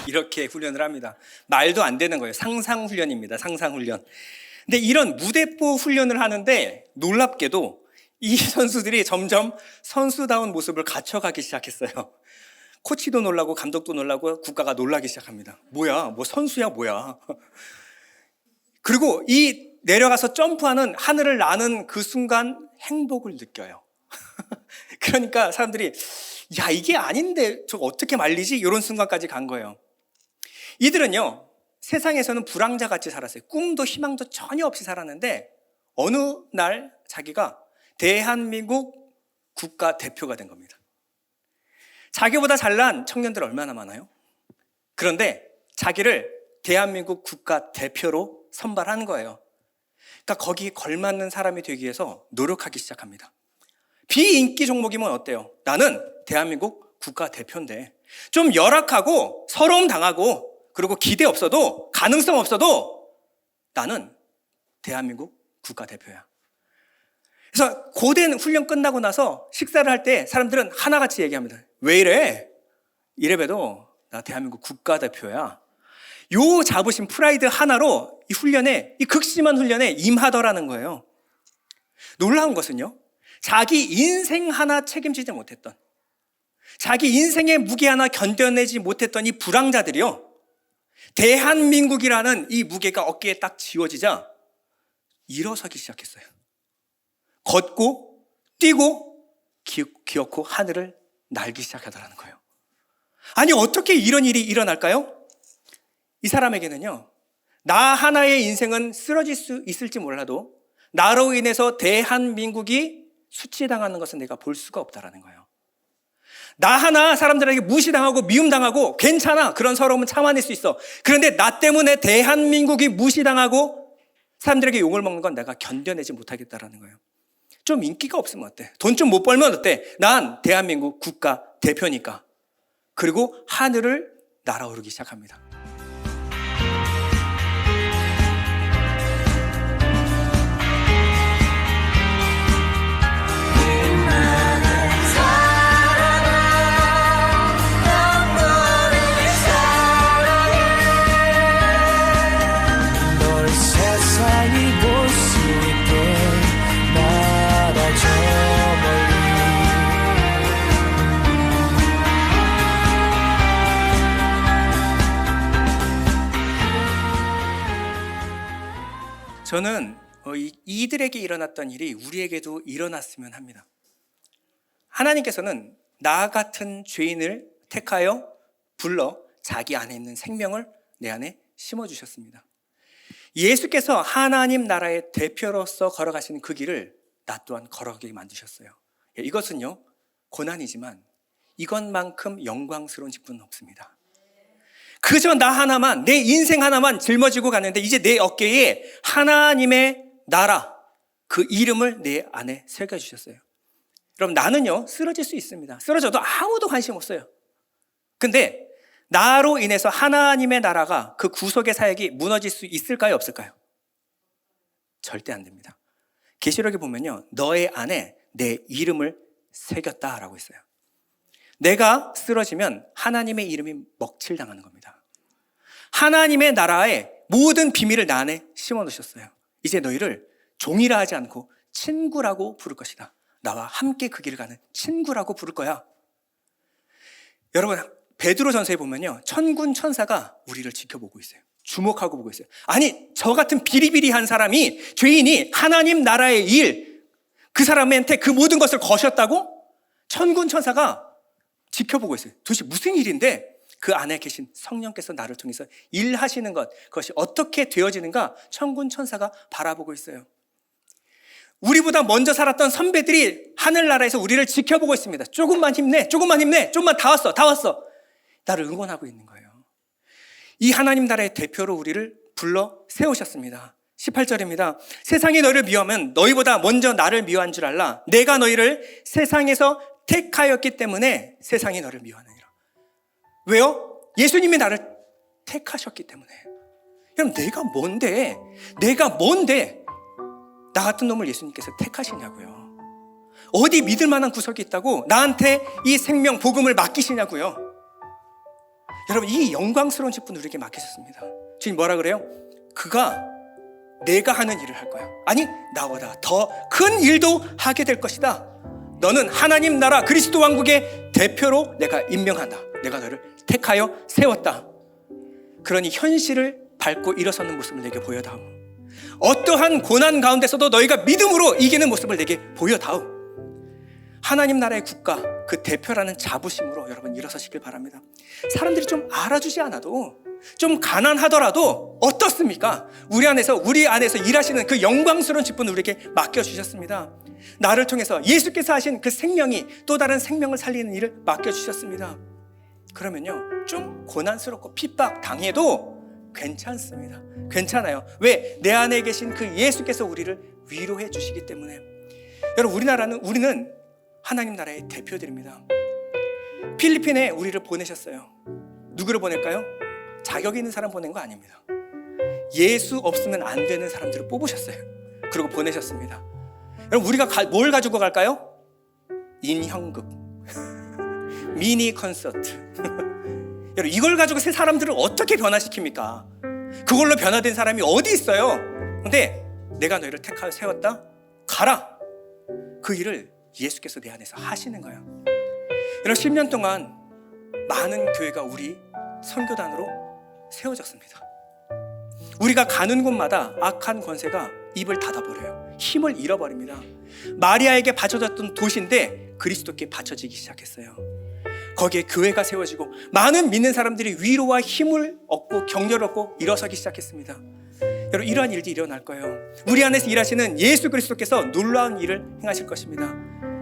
이렇게 훈련을 합니다. 말도 안 되는 거예요. 상상훈련입니다. 상상훈련. 근데 이런 무대포 훈련을 하는데 놀랍게도 이 선수들이 점점 선수다운 모습을 갖춰가기 시작했어요. 코치도 놀라고 감독도 놀라고 국가가 놀라기 시작합니다. 뭐야, 선수야 뭐야. 그리고 이 내려가서 점프하는 하늘을 나는 그 순간 행복을 느껴요. 그러니까 사람들이 야, 이게 아닌데 저거 어떻게 말리지? 이런 순간까지 간 거예요. 이들은요, 세상에서는 불황자같이 살았어요. 꿈도 희망도 전혀 없이 살았는데 어느 날 자기가 대한민국 국가대표가 된 겁니다. 자기보다 잘난 청년들 얼마나 많아요? 그런데 자기를 대한민국 국가대표로 선발한 거예요. 그러니까 거기에 걸맞는 사람이 되기 위해서 노력하기 시작합니다. 비인기 종목이면 어때요? 나는 대한민국 국가대표인데 좀 열악하고 서러움 당하고 그리고 기대 없어도 가능성 없어도 나는 대한민국 국가대표야. 그래서 고된 훈련 끝나고 나서 식사를 할 때 사람들은 하나같이 얘기합니다. 왜 이래? 이래봬도 나 대한민국 국가대표야. 요 자부심, 프라이드 하나로 이 극심한 훈련에 임하더라는 거예요. 놀라운 것은요, 자기 인생 하나 책임지지 못했던, 자기 인생의 무게 하나 견뎌내지 못했던 이 불황자들이요, 대한민국이라는 이 무게가 어깨에 딱 지워지자 일어서기 시작했어요. 걷고 뛰고 기어코 하늘을 날기 시작하더라는 거예요. 아니, 어떻게 이런 일이 일어날까요? 이 사람에게는요, 나 하나의 인생은 쓰러질 수 있을지 몰라도 나로 인해서 대한민국이 수치당하는 것은 내가 볼 수가 없다라는 거예요. 나 하나 사람들에게 무시당하고 미움당하고 괜찮아. 그런 서러움은 참아낼 수 있어. 그런데 나 때문에 대한민국이 무시당하고 사람들에게 욕을 먹는 건 내가 견뎌내지 못하겠다라는 거예요. 좀 인기가 없으면 어때? 돈 좀 못 벌면 어때? 난 대한민국 국가 대표니까. 그리고 하늘을 날아오르기 시작합니다. 저는 이들에게 일어났던 일이 우리에게도 일어났으면 합니다. 하나님께서는 나 같은 죄인을 택하여 불러 자기 안에 있는 생명을 내 안에 심어주셨습니다. 예수께서 하나님 나라의 대표로서 걸어가시는 그 길을 나 또한 걸어가게 만드셨어요. 이것은요, 고난이지만 이것만큼 영광스러운 직분은 없습니다. 그저 나 하나만, 내 인생 하나만 짊어지고 가는데 이제 내 어깨에 하나님의 나라, 그 이름을 내 안에 새겨주셨어요. 여러분, 나는요, 쓰러질 수 있습니다. 쓰러져도 아무도 관심 없어요. 근데 나로 인해서 하나님의 나라가, 그 구속의 사역이 무너질 수 있을까요, 없을까요? 절대 안 됩니다. 계시록에 보면요, 너의 안에 내 이름을 새겼다라고 했어요. 내가 쓰러지면 하나님의 이름이 먹칠당하는 겁니다. 하나님의 나라의 모든 비밀을 나 안에 심어놓으셨어요. 이제 너희를 종이라 하지 않고 친구라고 부를 것이다. 나와 함께 그 길을 가는 친구라고 부를 거야. 여러분, 베드로전서에 보면요, 천군 천사가 우리를 지켜보고 있어요. 주목하고 보고 있어요. 아니, 저 같은 비리비리한 사람이, 죄인이 하나님 나라의 일, 그 사람한테 그 모든 것을 거셨다고? 천군 천사가 지켜보고 있어요. 도대체 무슨 일인데 그 안에 계신 성령께서 나를 통해서 일하시는 것, 그것이 어떻게 되어지는가 천군 천사가 바라보고 있어요. 우리보다 먼저 살았던 선배들이 하늘나라에서 우리를 지켜보고 있습니다. 조금만 힘내, 조금만 힘내, 좀만 다 왔어. 나를 응원하고 있는 거예요. 이 하나님 나라의 대표로 우리를 불러 세우셨습니다. 18절입니다. 세상이 너희를 미워하면 너희보다 먼저 나를 미워한 줄 알라. 내가 너희를 세상에서 택하였기 때문에 세상이 너를 미워하느니라. 왜요? 예수님이 나를 택하셨기 때문에. 그럼 내가 뭔데 나 같은 놈을 예수님께서 택하시냐고요. 어디 믿을 만한 구석이 있다고 나한테 이 생명 복음을 맡기시냐고요. 여러분, 이 영광스러운 직분 우리에게 맡기셨습니다. 주님 뭐라 그래요? 그가 내가 하는 일을 할 거야. 아니, 나보다 더 큰 일도 하게 될 것이다. 너는 하나님 나라 그리스도 왕국의 대표로 내가 임명한다. 내가 너를 택하여 세웠다. 그러니 현실을 밟고 일어서는 모습을 내게 보여다오. 어떠한 고난 가운데서도 너희가 믿음으로 이기는 모습을 내게 보여다오. 하나님 나라의 국가, 그 대표라는 자부심으로 여러분 일어서시길 바랍니다. 사람들이 좀 알아주지 않아도, 좀 가난하더라도 어떻습니까? 우리 안에서 일하시는 그 영광스러운 직분을 우리에게 맡겨주셨습니다. 나를 통해서 예수께서 하신 그 생명이 또 다른 생명을 살리는 일을 맡겨주셨습니다. 그러면요, 좀 고난스럽고 핍박 당해도 괜찮습니다. 괜찮아요. 왜? 내 안에 계신 그 예수께서 우리를 위로해 주시기 때문에. 여러분, 우리는 하나님 나라의 대표들입니다. 필리핀에 우리를 보내셨어요. 누구를 보낼까요? 자격 있는 사람 보낸 거 아닙니다. 예수 없으면 안 되는 사람들을 뽑으셨어요. 그리고 보내셨습니다. 여러분, 우리가 뭘 가지고 갈까요? 인형극, 미니 콘서트. 여러분, 이걸 가지고 새 사람들을 어떻게 변화시킵니까? 그걸로 변화된 사람이 어디 있어요? 근데 내가 너희를 택하여 세웠다? 가라! 그 일을 예수께서 내 안에서 하시는 거예요. 여러분, 10년 동안 많은 교회가 우리 선교단으로 세워졌습니다. 우리가 가는 곳마다 악한 권세가 입을 닫아버려요. 힘을 잃어버립니다. 마리아에게 바쳐졌던 도시인데 그리스도께 바쳐지기 시작했어요. 거기에 교회가 세워지고 많은 믿는 사람들이 위로와 힘을 얻고 격려를 얻고 일어서기 시작했습니다. 여러분, 이러한 일들이 일어날 거예요. 우리 안에서 일하시는 예수 그리스도께서 놀라운 일을 행하실 것입니다.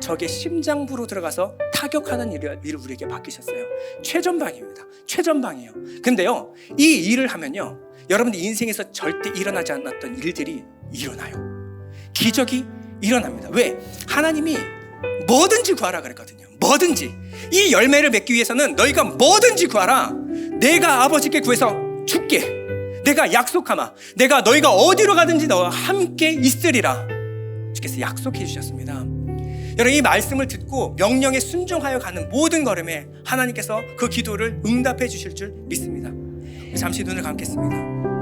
적의 심장부로 들어가서 타격하는 일을 우리에게 맡기셨어요. 최전방입니다. 최전방이에요. 근데요, 이 일을 하면요, 여러분들 인생에서 절대 일어나지 않았던 일들이 일어나요. 기적이 일어납니다. 왜? 하나님이 뭐든지 구하라 그랬거든요. 뭐든지. 이 열매를 맺기 위해서는 너희가 뭐든지 구하라. 내가 아버지께 구해서 줄게. 내가 약속하마. 내가 너희가 어디로 가든지 너와 함께 있으리라. 주께서 약속해 주셨습니다. 여러분, 이 말씀을 듣고 명령에 순종하여 가는 모든 걸음에 하나님께서 그 기도를 응답해 주실 줄 믿습니다. 잠시 눈을 감겠습니다.